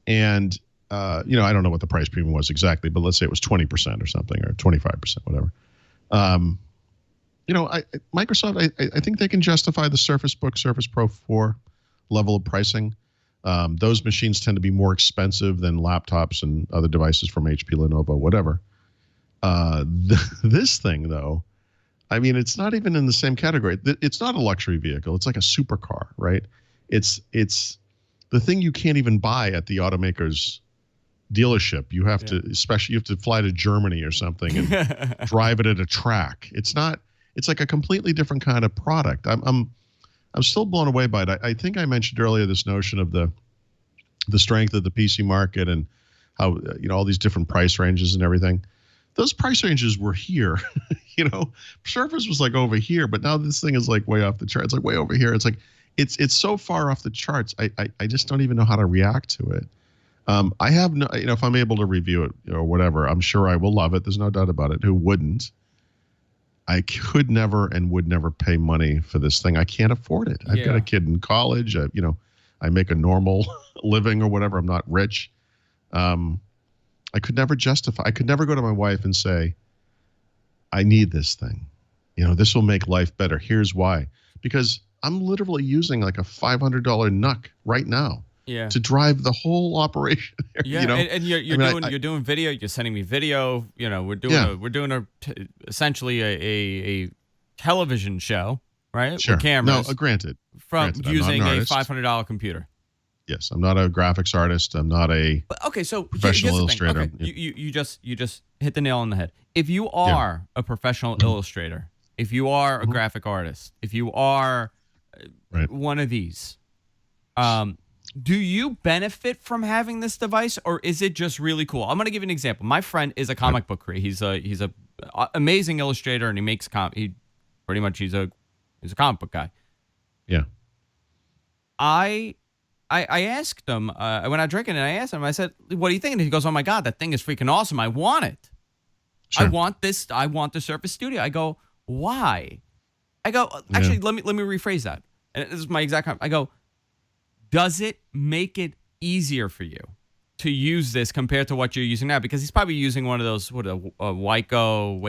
And, I don't know what the price premium was exactly, but let's say it was 20% or something, or 25%, whatever. Microsoft, I think they can justify the Surface Book, Surface Pro 4 level of pricing. Those machines tend to be more expensive than laptops and other devices from HP, Lenovo, whatever. This thing, though, I mean, it's not even in the same category. It's not a luxury vehicle. It's like a supercar, right? It's the thing you can't even buy at the automaker's dealership. You have to, especially, you have to fly to Germany or something and drive it at a track. It's like a completely different kind of product. I'm still blown away by it. I think I mentioned earlier this notion of the strength of the PC market and how all these different price ranges and everything. Those price ranges were here. Surface was like over here, but now this thing is like way off the chart. It's like way over here. It's like it's so far off the charts. I just don't even know how to react to it. I have no, if I'm able to review it or whatever, I'm sure I will love it. There's no doubt about it. Who wouldn't? I could never and would never pay money for this thing. I can't afford it. I've got a kid in college. I make a normal living or whatever. I'm not rich. I could never justify. I could never go to my wife and say, I need this thing. This will make life better. Here's why. Because I'm literally using like a $500 NUC right now to drive the whole operation. And you're doing video. You're sending me video. We're doing essentially a television show, right? Sure. With cameras. No, granted. Using a $500 computer. Yes, I'm not a graphics artist. I'm not a professional illustrator. Okay. You just hit the nail on the head. If you are a professional illustrator, if you are a graphic artist, if you are one of these, do you benefit from having this device, or is it just really cool? I'm going to give you an example. My friend is a comic book creator. He's a amazing illustrator, and he makes he's a comic book guy. Yeah. I asked him when I was drinking, and I asked him, I said, what do you think? And he goes, oh my God, that thing is freaking awesome. I want it. Sure. I want the Surface Studio. I go, why? I go, actually, let me rephrase that. And this is my exact comment. I go, does it make it easier for you to use this compared to what you're using now? Because he's probably using one of those, Waco, Wacom,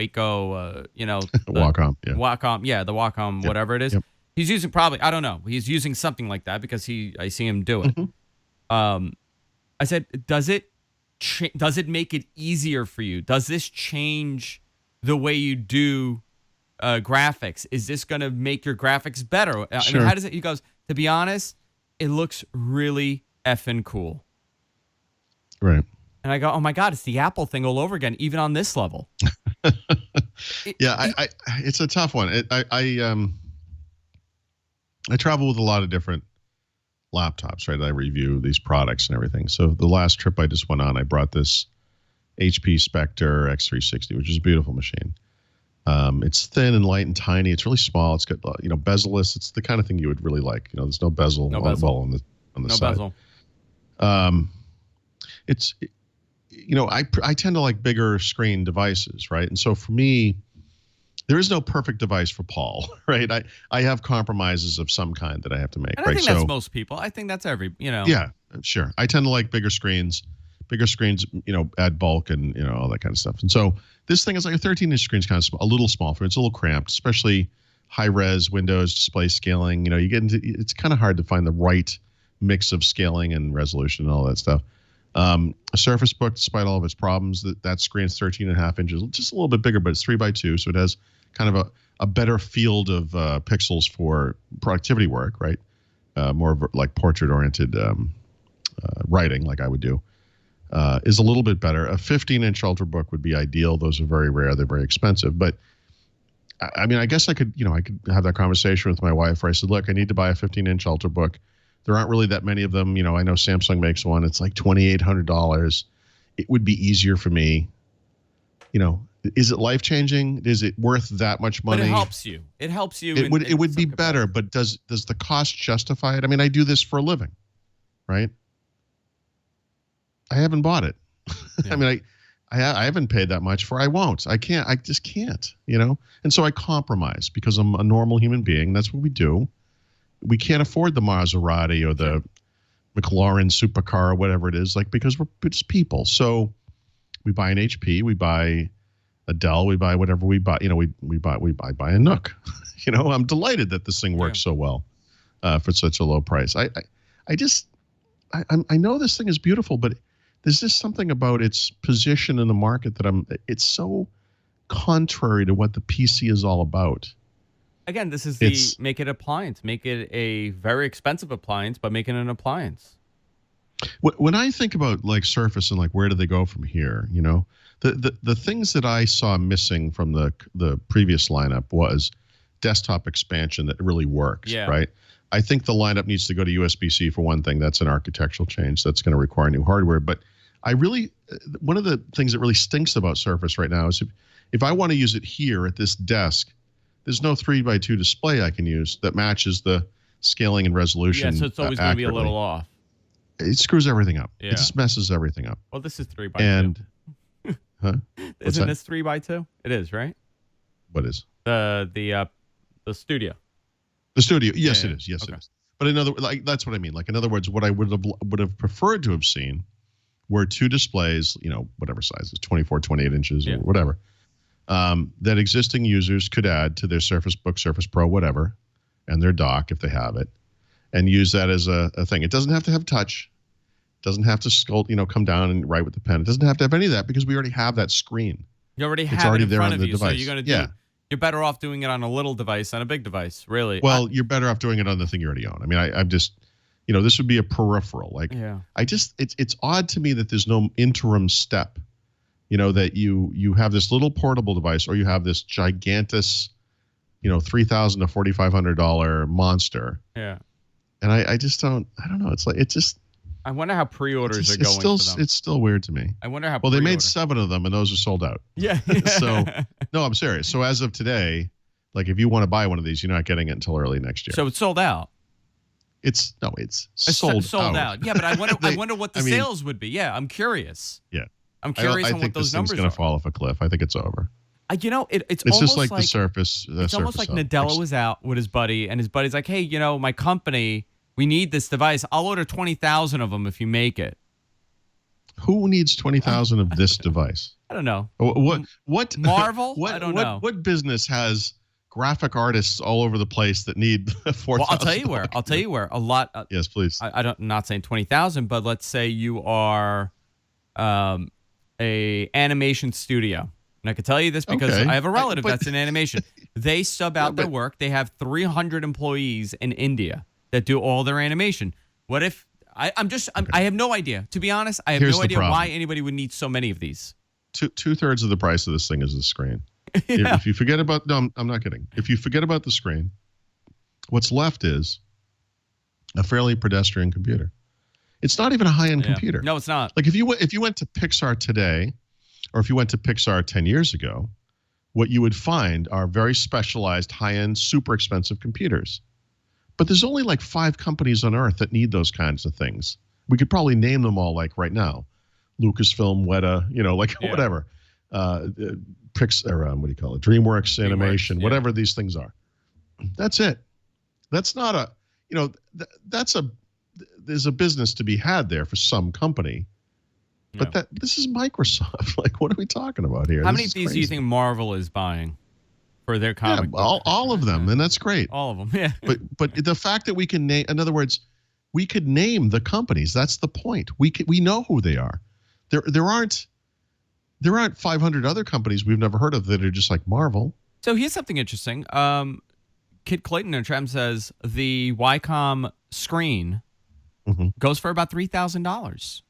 the Wacom, whatever it is. Yep. He's using probably, I don't know. He's using something like that because I see him do it. I said, does it make it easier for you? Does this change the way you do graphics? Is this going to make your graphics better? Sure. I mean, how does it? He goes, to be honest, it looks really effing cool. Right. And I go, oh my God, it's the Apple thing all over again, even on this level. It's a tough one. I travel with a lot of different laptops, right? I review these products and everything. So the last trip I just went on, I brought this HP Spectre X360, which is a beautiful machine. It's thin and light and tiny. It's really small. It's got bezel-less. It's the kind of thing you would really like. There's no bezel. On the side. It's I tend to like bigger screen devices, right? And so for me, there is no perfect device for Paul, right? I have compromises of some kind that I have to make. And I think that's most people. I think that's Yeah, sure. I tend to like bigger screens, add bulk and, all that kind of stuff. And so this thing is like a 13-inch screen is kind of small, a little small for it. It's a little cramped, especially high-res Windows display scaling. You get into, it's kind of hard to find the right mix of scaling and resolution and all that stuff. A Surface Book, despite all of its problems, that screen's 13.5 inches, just a little bit bigger, but it's 3x2, so it has kind of a better field of pixels for productivity work, right? More of like portrait-oriented writing, like I would do, is a little bit better. A 15-inch Ultrabook would be ideal. Those are very rare. They're very expensive, but I mean, I guess I could have that conversation with my wife where I said, look, I need to buy a 15-inch Ultrabook. There aren't really that many of them. I know Samsung makes one. It's like $2,800. It would be easier for me. Is it life-changing? Is it worth that much money? But it helps you. It helps you. It would be better, but does the cost justify it? I mean, I do this for a living, right? I haven't bought it. Yeah. I mean, I haven't paid that much for. I won't. I can't. I just can't. And so I compromise because I'm a normal human being. That's what we do. We can't afford the Maserati or the McLaren supercar or whatever it is, because we're just people. So we buy an HP, we buy a Dell, we buy whatever we buy. We buy a Nook. I'm delighted that this thing works so well for such a low price. I know this thing is beautiful, but there's just something about its position in the market that it's so contrary to what the PC is all about. Again, this is make it appliance, make it a very expensive appliance, but make it an appliance. When I think about Surface and where do they go from here, the things that I saw missing from the previous lineup was desktop expansion that really works, right? I think the lineup needs to go to USB-C for one thing. That's an architectural change. That's going to require new hardware. But one of the things that really stinks about Surface right now is if I want to use it here at this desk, there's no 3x2 display I can use that matches the scaling and resolution. Yeah, so it's always going to be a little off. It screws everything up. Yeah. It just messes everything up. Well, this is 3x2. And, huh? Isn't this 3x2? It is, right? What is? The Studio. The Studio, yes, it is. Yes, it is. But that's what I mean. In other words, what I would have preferred to have seen were two displays, whatever sizes, 24, 28 inches, or whatever, that existing users could add to their Surface Book, Surface Pro, whatever, and their dock if they have it, and use that as a thing. It doesn't have to have touch. It doesn't have to come down and write with the pen. It doesn't have to have any of that because we already have that screen. You already have it in front of you, so you're going to you're better off doing it on a little device than a big device, really. Well, you're better off doing it on the thing you already own. I mean, I'm just, this would be a peripheral. It's odd to me that there's no interim step, that you have this little portable device or you have this gigantus, $3,000 to $4,500 monster. Yeah. And I just don't know. It's just. I wonder how pre-orders are going for them. It's still weird to me. I wonder how. Well, they made 7 of them, and those are sold out. Yeah. So, no, I'm serious. So as of today, if you want to buy one of these, you're not getting it until early next year. So it's sold out. It's sold out. Yeah, but I wonder what the sales would be. Yeah, I'm curious. Yeah, I'm curious on what those numbers are. I think this thing's going to fall off a cliff. I think it's over. It's almost just like the Surface. It's almost like Nadella was out with his buddy, and his buddy's like, "Hey, my company, we need this device. I'll order 20,000 of them if you make it." Who needs 20,000 of this device? I don't know. What Marvel? I don't know. What business has graphic artists all over the place that need 4,000? Well, I'll tell you where. A lot. Yes, please. I'm not saying 20,000, but let's say you are a animation studio. And I can tell you this because I have a relative that's in animation. They sub out their work. They have 300 employees in India that do all their animation. What if I have no idea. To be honest, I have no idea why anybody would need so many of these. Two-thirds of the price of this thing is the screen. Yeah. If you forget about I'm not kidding. If you forget about the screen, what's left is a fairly pedestrian computer. It's not even a high-end computer. No, it's not. If you went to Pixar today, or if you went to Pixar 10 years ago, what you would find are very specialized, high-end, super expensive computers. But there's only 5 companies on Earth that need those kinds of things. We could probably name them all right now. Lucasfilm, Weta, whatever. Pixar, what do you call it? DreamWorks Animation, whatever these things are. That's it. That's not a, there's a business to be had there for some company. But this is Microsoft. What are we talking about here? How many of these do you think Marvel is buying for their comic book? All of them, and that's great. All of them, yeah. But the fact that we can name, in other words, we could name the companies. That's the point. We know who they are. There aren't 500 other companies we've never heard of that are just like Marvel. So here's something interesting. Kid Clayton in chat says the Wacom screen goes for about $3,000.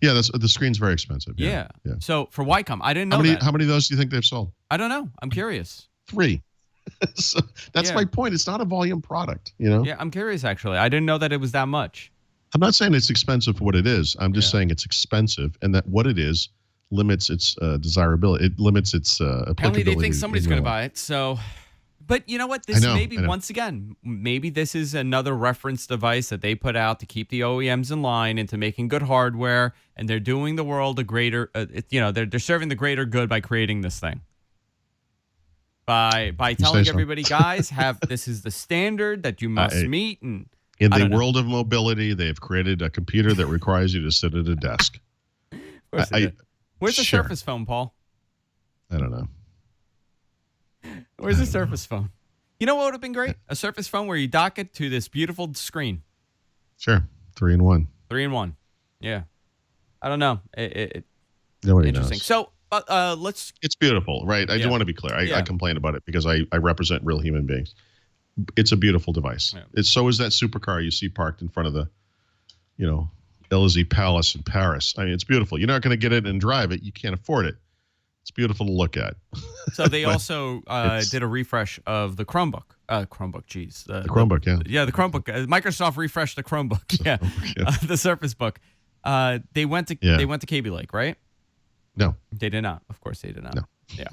Yeah, the screen's very expensive. Yeah. So for Wacom, I didn't know How many of those do you think they've sold? I don't know. I'm curious. 3. So that's my point. It's not a volume product, you know? Yeah, I'm curious, actually. I didn't know that it was that much. I'm not saying it's expensive for what it is. I'm just saying it's expensive, and that what it is limits its desirability. It limits its applicability. Apparently, they think somebody's going to buy it. So, but you know what? This once again, maybe this is another reference device that they put out to keep the OEMs in line into making good hardware, and they're doing the world a greater. They're serving the greater good by creating this thing. By telling everybody, guys, this is the standard that you must meet. And in the world of mobility, they've created a computer that requires you to sit at a desk. Where's the Surface phone, Paul? I don't know. Where's the Surface phone? You know what would have been great? A Surface phone where you dock it to this beautiful screen. Sure. 3-in-1. 3-in-1. Yeah. I don't know. Nobody interesting. knows. So let's. It's beautiful, right? I do want to be clear. I complain about it because I represent real human beings. It's a beautiful device. Yeah. So is that supercar you see parked in front of the, Élysée Palace in Paris. I mean, it's beautiful. You're not going to get it and drive it. You can't afford it. It's beautiful to look at. So they also did a refresh of the Chromebook. Chromebook, geez. The Chromebook, Yeah, the Chromebook. Microsoft refreshed the Chromebook. Yeah, the Surface Book. They went to Kaby Lake, right? No, they did not. Of course, they did not. No. Yeah.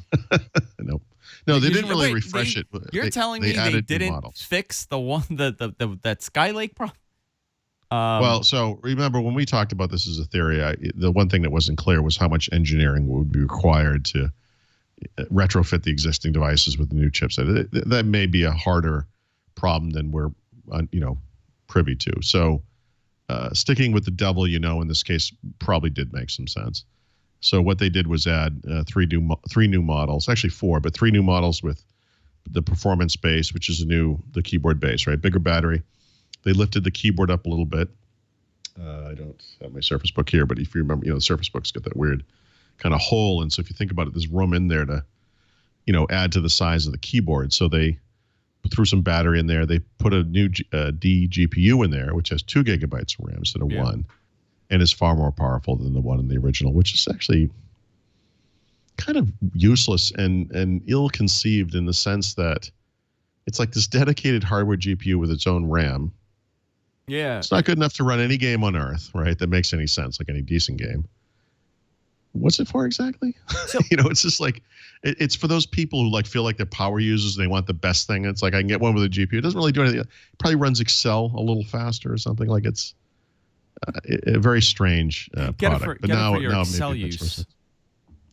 Nope. No, they didn't really refresh it. You're telling me they didn't fix the one that Skylake problem? Well, so remember when we talked about this as a theory, the one thing that wasn't clear was how much engineering would be required to retrofit the existing devices with the new chipset. That may be a harder problem than we're, privy to. So sticking with the devil, in this case, probably did make some sense. So what they did was add three new models, actually 4, but 3 new models with the performance base, which is the keyboard base, right? Bigger battery. They lifted the keyboard up a little bit. I don't have my Surface Book here, but if you remember, the Surface Book's got that weird kind of hole. And so if you think about it, there's room in there to, add to the size of the keyboard. So they threw some battery in there. They put a new D GPU in there, which has 2 gigabytes of RAM instead of 1, and is far more powerful than the one in the original, which is actually kind of useless and ill-conceived in the sense that it's like this dedicated hardware GPU with its own RAM. Yeah. It's not good enough to run any game on Earth, right? That makes any sense, like any decent game. What's it for exactly? So, it's just like, it's for those people who feel like they're power users and they want the best thing. It's like, I can get one with a GPU. It doesn't really do anything. It probably runs Excel a little faster or something. Like it's a very strange product. But now Excel use.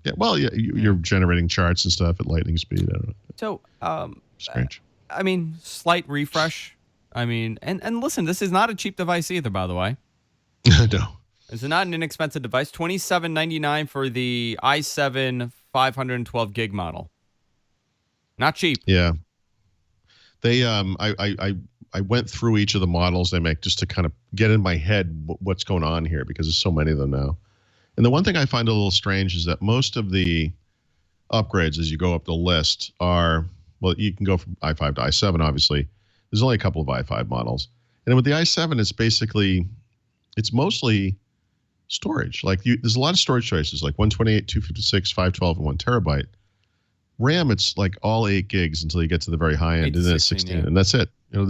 Yeah, well, you're generating charts and stuff at lightning speed. I don't know. So, strange. Slight refresh. And listen, this is not a cheap device either, by the way. No. It's not an inexpensive device. $27.99 for the i7 512 gig model. Not cheap. Yeah. They I went through each of the models they make just to kind of get in my head what's going on here because there's so many of them now. And the one thing I find a little strange is that most of the upgrades as you go up the list are, well, you can go from i5 to i7, obviously. There's only a couple of i5 models. And with the i7, it's mostly storage. There's a lot of storage choices, like 128, 256, 512, and 1 terabyte. RAM, it's like all 8 gigs until you get to the very high end, and then it's 16, and that's it. When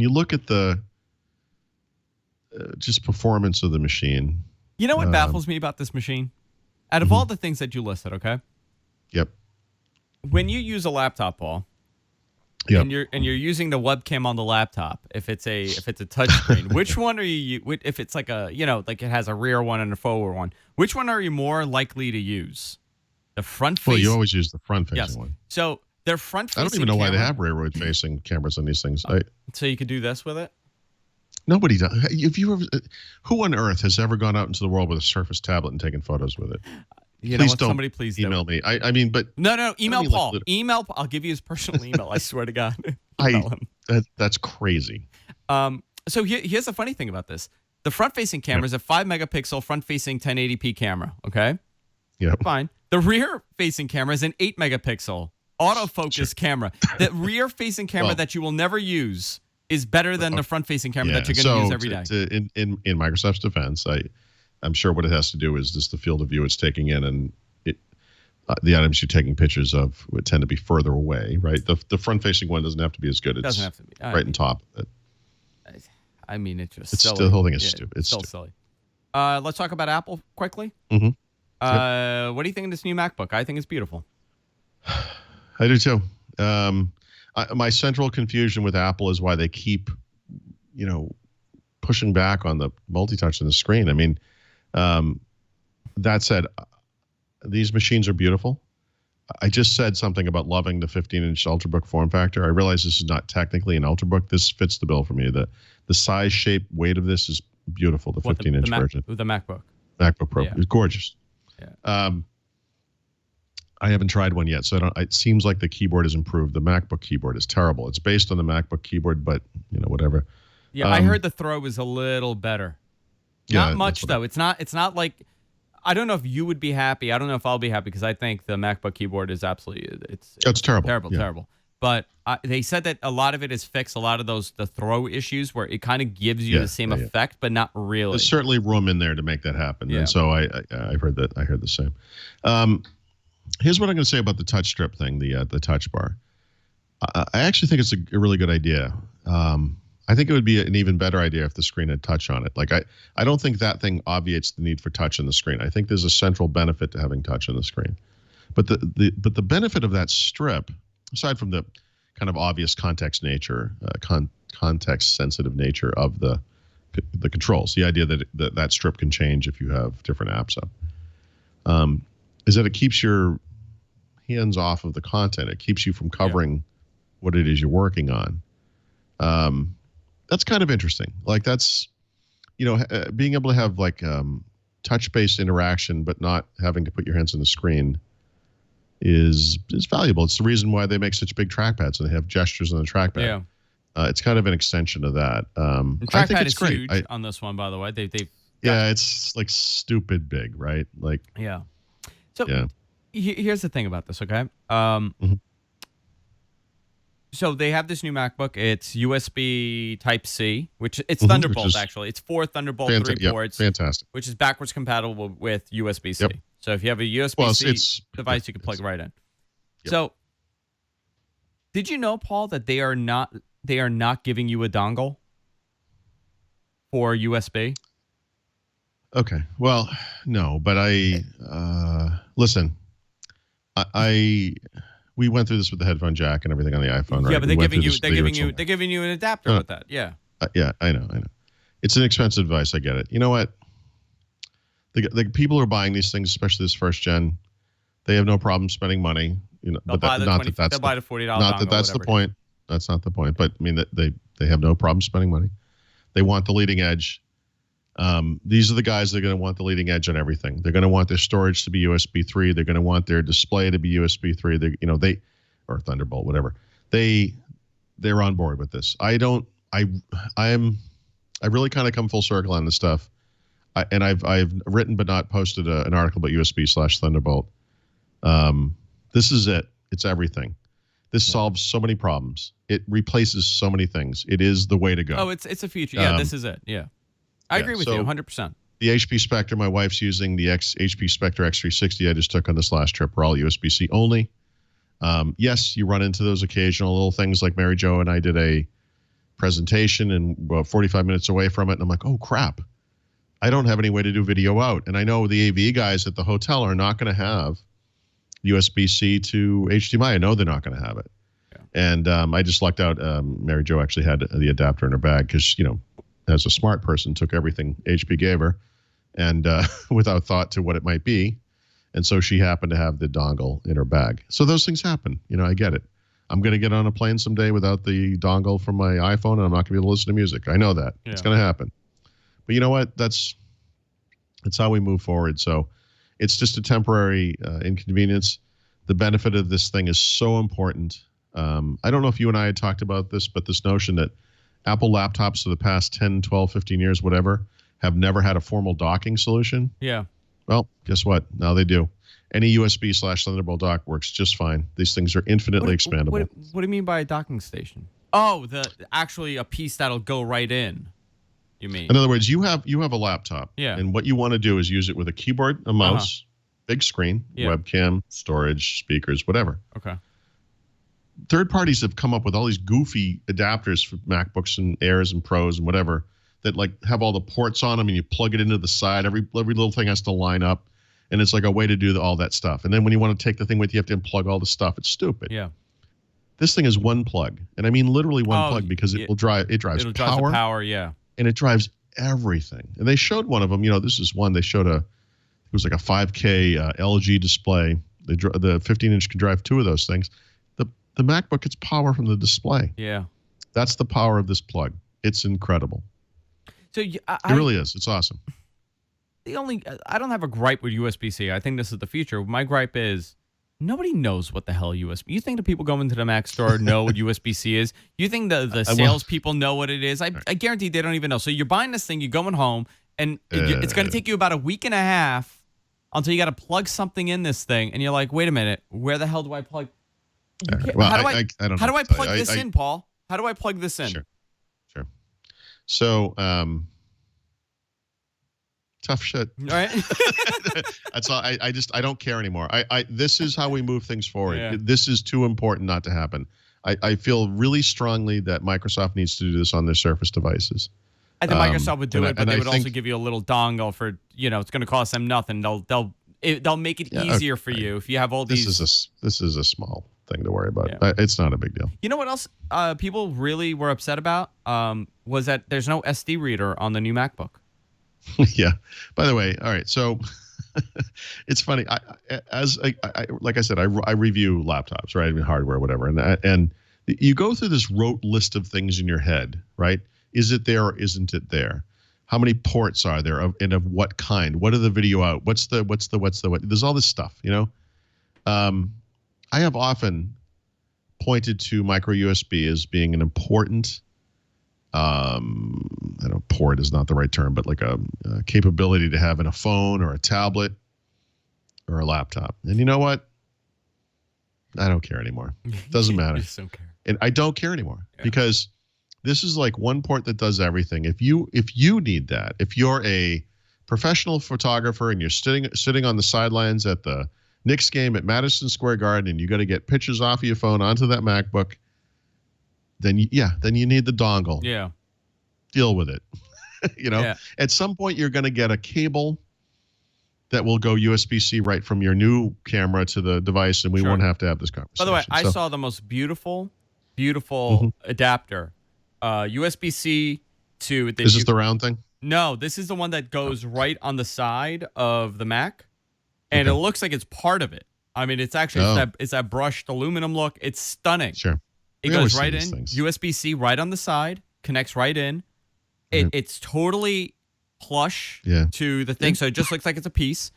you look at the just performance of the machine. You know what baffles me about this machine? Out of all the things that you listed, okay? Yep. When you use a laptop, Paul, yep. and you're using the webcam on the laptop, if it's a touch screen, which one are you? If it's like like it has a rear one and a forward one, which one are you more likely to use? The front facing. Well, you always use the front facing one. So they're front facing. I don't even know why they have rearward facing cameras on these things. So you could do this with it. Nobody does. Who on earth has ever gone out into the world with a Surface tablet and taken photos with it? Somebody please email me. But no. Email Paul. Email. I'll give you his personal email. I swear to God. That's crazy. So here's the funny thing about this. The front-facing camera is a 5-megapixel front-facing 1080p camera, okay? Yep. Fine. The rear-facing camera is an 8-megapixel autofocus camera. The rear-facing camera that you will never use is better than the front-facing camera that you're going to use every day. In Microsoft's defense, I'm sure what it has to do is just the field of view it's taking in, and the items you're taking pictures of would tend to be further away, right? The front-facing one doesn't have to be as good. It doesn't have to be. Right on top of it. I mean, it's just it's silly. The whole thing is stupid. It's still stupid. silly. Let's talk about Apple quickly. Mm-hmm. What do you think of this new MacBook? I think it's beautiful. I do too. My central confusion with Apple is why they keep, pushing back on the multi-touch on the screen. I mean, that said, these machines are beautiful. I just said something about loving the 15-inch Ultrabook form factor. I realize this is not technically an Ultrabook. This fits the bill for me. The size, shape, weight of this is beautiful. The 15-inch version. The MacBook. MacBook Pro. Yeah. It's gorgeous. Yeah. I haven't tried one yet, so it seems like the keyboard has improved. The MacBook keyboard is terrible. It's based on the MacBook keyboard, but whatever. Yeah, I heard the throw was a little better. Not much though. It's not like, I don't know if you would be happy. I don't know if I'll be happy because I think the MacBook keyboard is absolutely it's terrible. Terrible. But they said that a lot of it is fixed. A lot of the throw issues where it kind of gives you the same effect, but not really. There's certainly room in there to make that happen. Yeah. And so I heard that. I heard the same. Here's what I'm going to say about the touch strip thing, the touch bar. I actually think it's a really good idea. I think it would be an even better idea if the screen had touch on it. Like I don't think that thing obviates the need for touch on the screen. I think there's a central benefit to having touch on the screen. But the benefit of that strip, aside from the kind of obvious context sensitive nature of the controls, the idea that strip can change if you have different apps up, is that it keeps your hands off of the content. It keeps you from covering what it is you're working on. That's kind of interesting. Like that's, being able to have like touch-based interaction, but not having to put your hands on the screen is valuable. It's the reason why they make such big trackpads and they have gestures on the trackpad. Yeah. It's kind of an extension of that. The I think trackpad it's is great. huge on this one, by the way. It's like stupid big, right? Like So here's the thing about this, okay? So they have this new MacBook. It's USB Type-C, which it's Thunderbolt, actually. It's 4 Thunderbolt 3 ports. Fantastic. Which is backwards compatible with USB-C. Yep. So if you have a USB-C device, you can plug right in. Yep. So did you know, Paul, that they are not giving you a dongle for USB? Okay. Well, no, but listen, we went through this with the headphone jack and everything on the iPhone, right? Yeah, but they're giving you an adapter with that. Yeah. Yeah, I know. It's an expensive device. I get it. You know what? The people who are buying these things, especially this first gen, they have no problem spending money. They'll buy the $40 dongle. Not that that's the point. That's not the point. But I mean, they have no problem spending money. They want the leading edge. These are the guys that are going to want the leading edge on everything. They're going to want their storage to be USB 3. They're going to want their display to be USB 3. Or Thunderbolt, whatever. They're on board with this. I really kind of come full circle on this stuff. I've written but not posted an article about USB/Thunderbolt. This is it. It's everything. This solves so many problems. It replaces so many things. It is the way to go. Oh, it's a future. Yeah, this is it. Yeah. I agree with you 100%. The HP Spectre my wife's using, the HP Spectre X360 I just took on this last trip, were all USB-C only. Yes, you run into those occasional little things like Mary Jo and I did a presentation and about 45 minutes away from it. And I'm like, oh, crap. I don't have any way to do video out. And I know the AV guys at the hotel are not going to have USB-C to HDMI. I know they're not going to have it. Yeah. And I just lucked out. Mary Jo actually had the adapter in her bag because, as a smart person, took everything HP gave her and without thought to what it might be. And so she happened to have the dongle in her bag. So those things happen. I get it. I'm going to get on a plane someday without the dongle from my iPhone, and I'm not going to be able to listen to music. I know that. Yeah. It's going to happen. But you know what? That's how we move forward. So it's just a temporary inconvenience. The benefit of this thing is so important. I don't know if you and I had talked about this, but this notion that Apple laptops for the past 10, 12, 15 years, whatever, have never had a formal docking solution. Yeah. Well, guess what? Now they do. Any USB/Thunderbolt dock works just fine. These things are infinitely expandable. What do you mean by a docking station? Oh, actually a piece that'll go right in. You mean? In other words, you have a laptop, yeah, and what you want to do is use it with a keyboard, a mouse, big screen, webcam, storage, speakers, whatever. Okay. Third parties have come up with all these goofy adapters for MacBooks and Airs and Pros and whatever that like have all the ports on them, and you plug it into the side. Every little thing has to line up, and it's like a way to do all that stuff. And then when you want to take the thing with you, you have to unplug all the stuff. It's stupid. Yeah. This thing is one plug, and I mean literally one plug because it drives power. Yeah. And it drives everything. And they showed one of them. This is one they showed it was like a 5K LG display. The 15-inch can drive two of those things. The MacBook gets power from the display. Yeah. That's the power of this plug. It's incredible. So it really is. It's awesome. I don't have a gripe with USB-C. I think this is the future. My gripe is nobody knows what the hell USB. You think the people going to the Mac store know what USB-C is? You think the salespeople know what it is? I guarantee they don't even know. So you're buying this thing, you're going home, and it's going to take you about a week and a half until you got to plug something in this thing, and you're like, wait a minute, where the hell do I plug? How do I plug this in, Paul? How do I plug this in? Sure. So, tough shit. All right. That's all. I don't care anymore. This is how we move things forward. Yeah. This is too important not to happen. I feel really strongly that Microsoft needs to do this on their Surface devices. I think Microsoft would do it, but they would also give you a little dongle for, it's going to cost them nothing. They'll make it easier for you if you have all these. This is a small thing to worry about. Yeah. It's not a big deal. You know what else people really were upset about was that there's no SD reader on the new MacBook. Yeah. By the way, all right. So it's funny. Like I said, I review laptops, right? I mean, hardware, whatever. And you go through this rote list of things in your head, right? Is it there or isn't it there? How many ports are there and of what kind? What are the video out? What's the what? There's all this stuff, I have often pointed to micro USB as being an important, port is not the right term, but like a capability to have in a phone or a tablet or a laptop. And you know what? I don't care anymore. Doesn't matter. You just don't care. And I don't care anymore because this is like one port that does everything. If you need that, if you're a professional photographer and you're sitting on the sidelines at the Knicks game at Madison Square Garden and you got to get pictures off of your phone onto that MacBook, then you need the dongle. Yeah. Deal with it. At some point you're going to get a cable that will go USB-C right from your new camera to the device, and we won't have to have this conversation. By the way, I saw the most beautiful adapter. USB-C to... Is this the round thing? No, this is the one that goes right on the side of the Mac, and it looks like it's part of it. I mean, it's actually it's that brushed aluminum look. It's stunning. Sure. It goes right in, USB-C right on the side, connects right in. It's totally plush to the thing, so it just looks like it's a piece.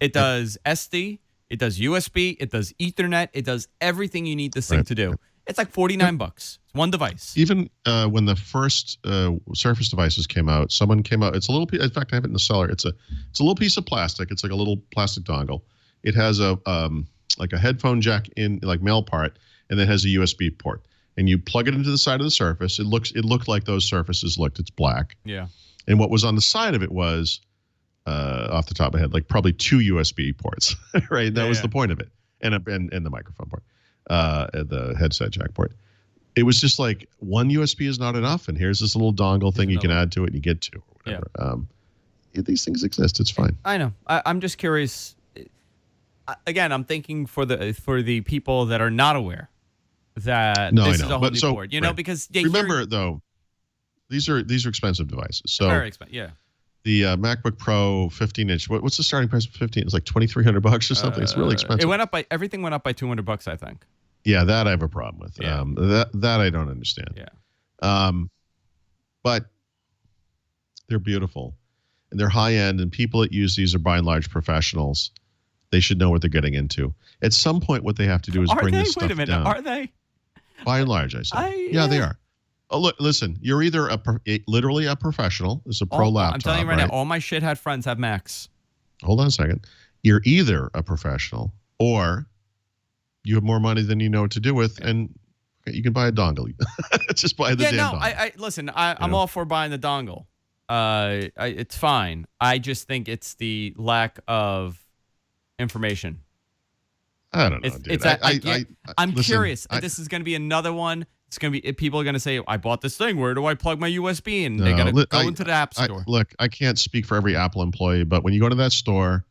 It does SD, it does USB, it does Ethernet, it does everything you need this thing to do. It's like $49. It's one device. Even when the first Surface devices came out, someone came out. It's a little piece. In fact, I have it in the cellar. It's a little piece of plastic. It's like a little plastic dongle. It has a like a headphone jack in like male part, and then has a USB port. And you plug it into the side of the Surface. It looked like those Surfaces looked. It's black. Yeah. And what was on the side of it was, off the top of my head, like probably 2 USB ports, right? That was the point of it, and the microphone port, the headset jack port. It was just like one USB is not enough, and here's this little dongle thing you can add to it and you get to, or whatever. Yeah. These things exist. It's fine. I know. I'm just curious. Again, I'm thinking for the people that are not aware that this is a whole new board. Because remember though, these are expensive devices. So very expensive. Yeah. The MacBook Pro 15-inch. What's the starting price of 15? It's like $2,300 or something. It's really expensive. Everything went up by $200, I think. Yeah, that I have a problem with. Yeah. That I don't understand. Yeah. But they're beautiful, and they're high end, and people that use these are by and large professionals. They should know what they're getting into. At some point, what they have to do is bring this stuff down. Are they? By and large, I say. Yeah, they are. Oh, look, listen, you're either literally a professional. It's a pro laptop. I'm telling you right now, all my shithead friends have Macs. Hold on a second. You're either a professional or you have more money than you know what to do with, and you can buy a dongle. Just buy the damn dongle. Listen, I'm all for buying the dongle. It's fine. I just think it's the lack of information. I don't know, dude. I'm curious. This is going to be another one. It's going to be people are going to say, "I bought this thing. Where do I plug my USB?" And they're going to go into the app store. Look, I can't speak for every Apple employee, but when you go to that store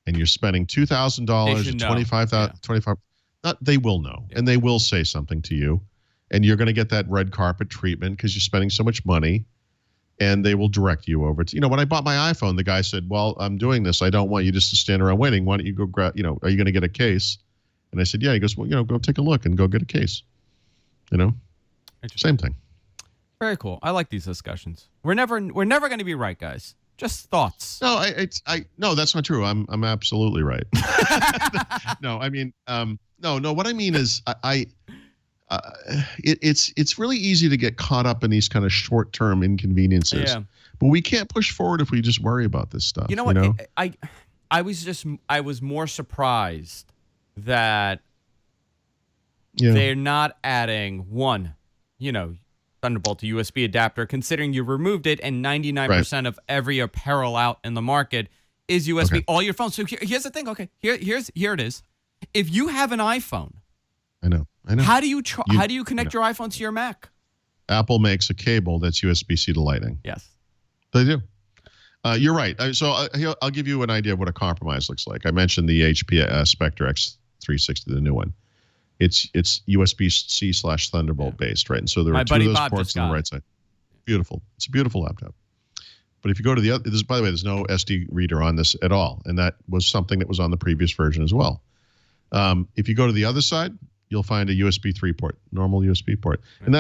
and you're spending $2,000 or $25,000, they will know, and they will say something to you, and you're going to get that red carpet treatment because you're spending so much money. And they will direct you over to, when I bought my iPhone, the guy said, well, I'm doing this. I don't want you just to stand around waiting. Why don't you go grab, are you going to get a case? And I said, yeah. He goes, well, go take a look and go get a case. Same thing. Very cool. I like these discussions. We're never going to be right, guys. Just thoughts. No, no, that's not true. I'm absolutely right. No, I mean, no, what I mean is it's really easy to get caught up in these kind of short-term inconveniences. Yeah. But we can't push forward if we just worry about this stuff. You know what? I was more surprised that they're not adding one, Thunderbolt to USB adapter, considering you removed it and 99% of every apparel out in the market is USB. Okay. All your phones. So here's the thing. Okay, here it is. If you have an iPhone, I know. How do you connect your iPhone to your Mac? Apple makes a cable that's USB-C to Lightning. Yes, they do. You're right. So I'll give you an idea of what a compromise looks like. I mentioned the HP Spectre X360, the new one. It's USB-C / Thunderbolt based, right? And so there are two of those ports on the right side. Beautiful. It's a beautiful laptop. But if you go to the other, by the way, there's no SD reader on this at all, and that was something that was on the previous version as well. If you go to the other side, you'll find a USB 3 port, normal USB port. And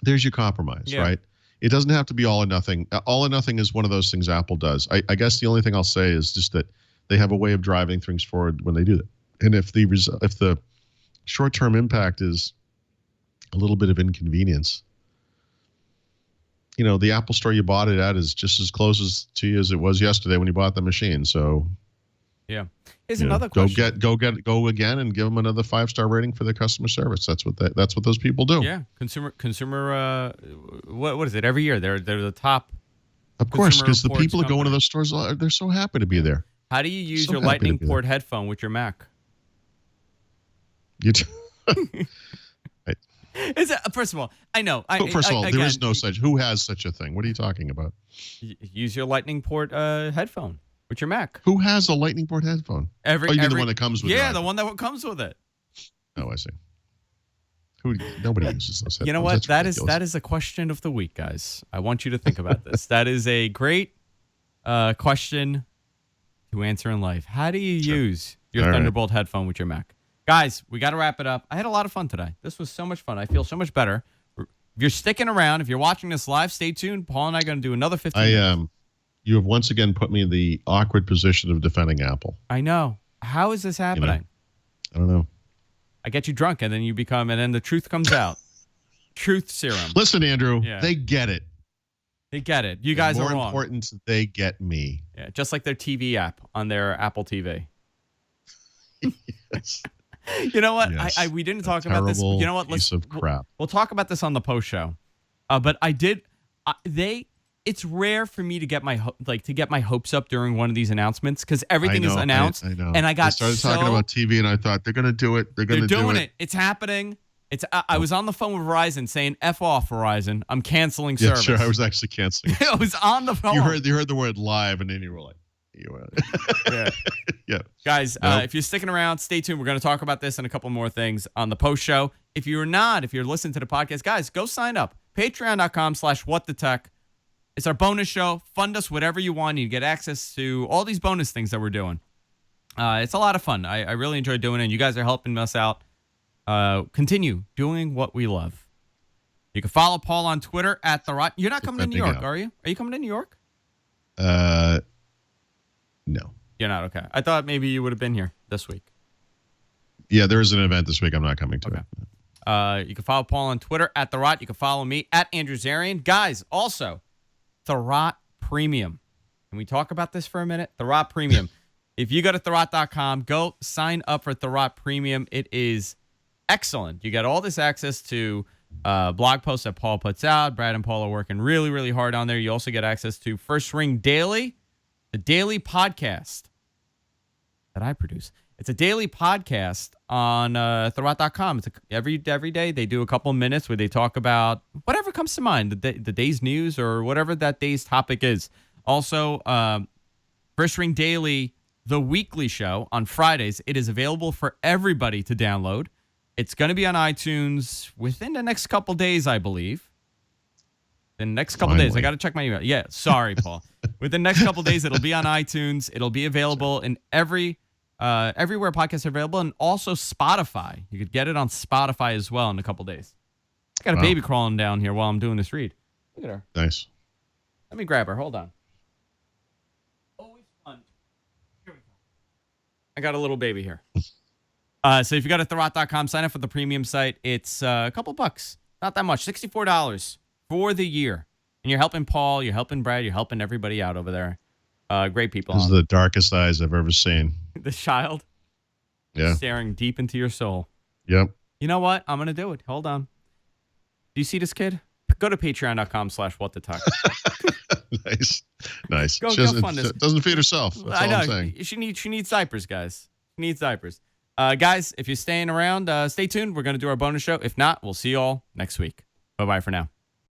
there's your compromise, right? It doesn't have to be all or nothing. All or nothing is one of those things Apple does. I guess the only thing I'll say is just that they have a way of driving things forward when they do that. And if the short-term impact is a little bit of inconvenience, the Apple store you bought it at is just as close to you as it was yesterday when you bought the machine. So yeah. Here's another question. Go again and give them another 5-star rating for their customer service. That's what those people do. Yeah. Consumer what is it? Every year they're the top. Of course, because the people that go into those stores, they're so happy to be there. How do you use your Lightning port headphone with your Mac? First of all, I know. First of all, there is no such. Who has such a thing? What are you talking about? Use your Lightning port headphone with your Mac. Who has a Lightning port headphone? You mean the one that comes with it? Yeah, the one that comes with it. Oh, I see. Nobody uses those headphones. You know what? That is a question of the week, guys. I want you to think about this. That is a great question to answer in life. How do you use your Thunderbolt headphone with your Mac? Guys, we got to wrap it up. I had a lot of fun today. This was so much fun. I feel so much better. If you're sticking around, if you're watching this live, stay tuned. Paul and I are going to do another 15 minutes. You have once again put me in the awkward position of defending Apple. I know. How is this happening? I don't know. I get you drunk, and then and then the truth comes out. Truth serum. Listen, Andrew, they get it. They get it. You guys are wrong. More important, they get me. Yeah, just like their TV app on their Apple TV. Yes. You know what? Yes. We didn't talk about this. You know what? Piece of crap. We'll talk about this on the post show. But I did. It's rare for me to get my hopes up during one of these announcements because everything is announced. I know. And I started talking about TV, and I thought they're going to do it. They're doing it. It's happening. I was on the phone with Verizon saying, "F off, Verizon. I'm canceling service." Yeah, sure. I was actually canceling. I was on the phone. You heard the word live, and then you were like, yeah. Guys, if you're sticking around, stay tuned. We're going to talk about this and a couple more things on the post show. If you're listening to the podcast, guys, go sign up. Patreon.com/whatthetech. It's our bonus show. Fund us whatever you want. You get access to all these bonus things that we're doing. It's a lot of fun. I really enjoy doing it. And you guys are helping us out. Continue doing what we love. You can follow Paul on Twitter at the Rot. You're not coming to New York, are you? Are you coming to New York? No. You're not? Okay. I thought maybe you would have been here this week. Yeah, there is an event this week. I'm not coming to it. You can follow Paul on Twitter at The Rot. You can follow me at Andrew Zarian. Guys, also, The Rot Premium. Can we talk about this for a minute? The Rot Premium. If you go to therot.com, go sign up for Therot Premium. It is excellent. You get all this access to blog posts that Paul puts out. Brad and Paul are working really, really hard on there. You also get access to First Ring Daily, the daily podcast that I produce. It's a daily podcast on therot.com. It's every day they do a couple minutes where they talk about whatever comes to mind, the day's news or whatever that day's topic is. Also, First Ring Daily, the weekly show on Fridays. It is available for everybody to download. It's going to be on iTunes within the next couple days, I believe. The next couple days. I got to check my email. Yeah, sorry, Paul. Within the next couple days, it'll be on iTunes. It'll be available in everywhere podcasts are available, and also Spotify. You could get it on Spotify as well in a couple days. I got a baby crawling down here while I'm doing this read. Look at her. Nice. Let me grab her. Hold on. Always fun. Here we go. I got a little baby here. So if you go to therot.com, sign up for the premium site. It's a couple bucks. Not that much. $64 for the year. And you're helping Paul. You're helping Brad. You're helping everybody out over there. Great people. Those are the darkest eyes I've ever seen. The child. Yeah. Staring deep into your soul. Yep. You know what? I'm going to do it. Hold on. Do you see this kid? Go to patreon.com/whatthetuck. Nice. Go fund this. Doesn't feed herself. That's all I'm saying. She needs diapers, guys. She needs diapers. Guys, if you're staying around, stay tuned. We're going to do our bonus show. If not, we'll see you all next week. Bye-bye for now.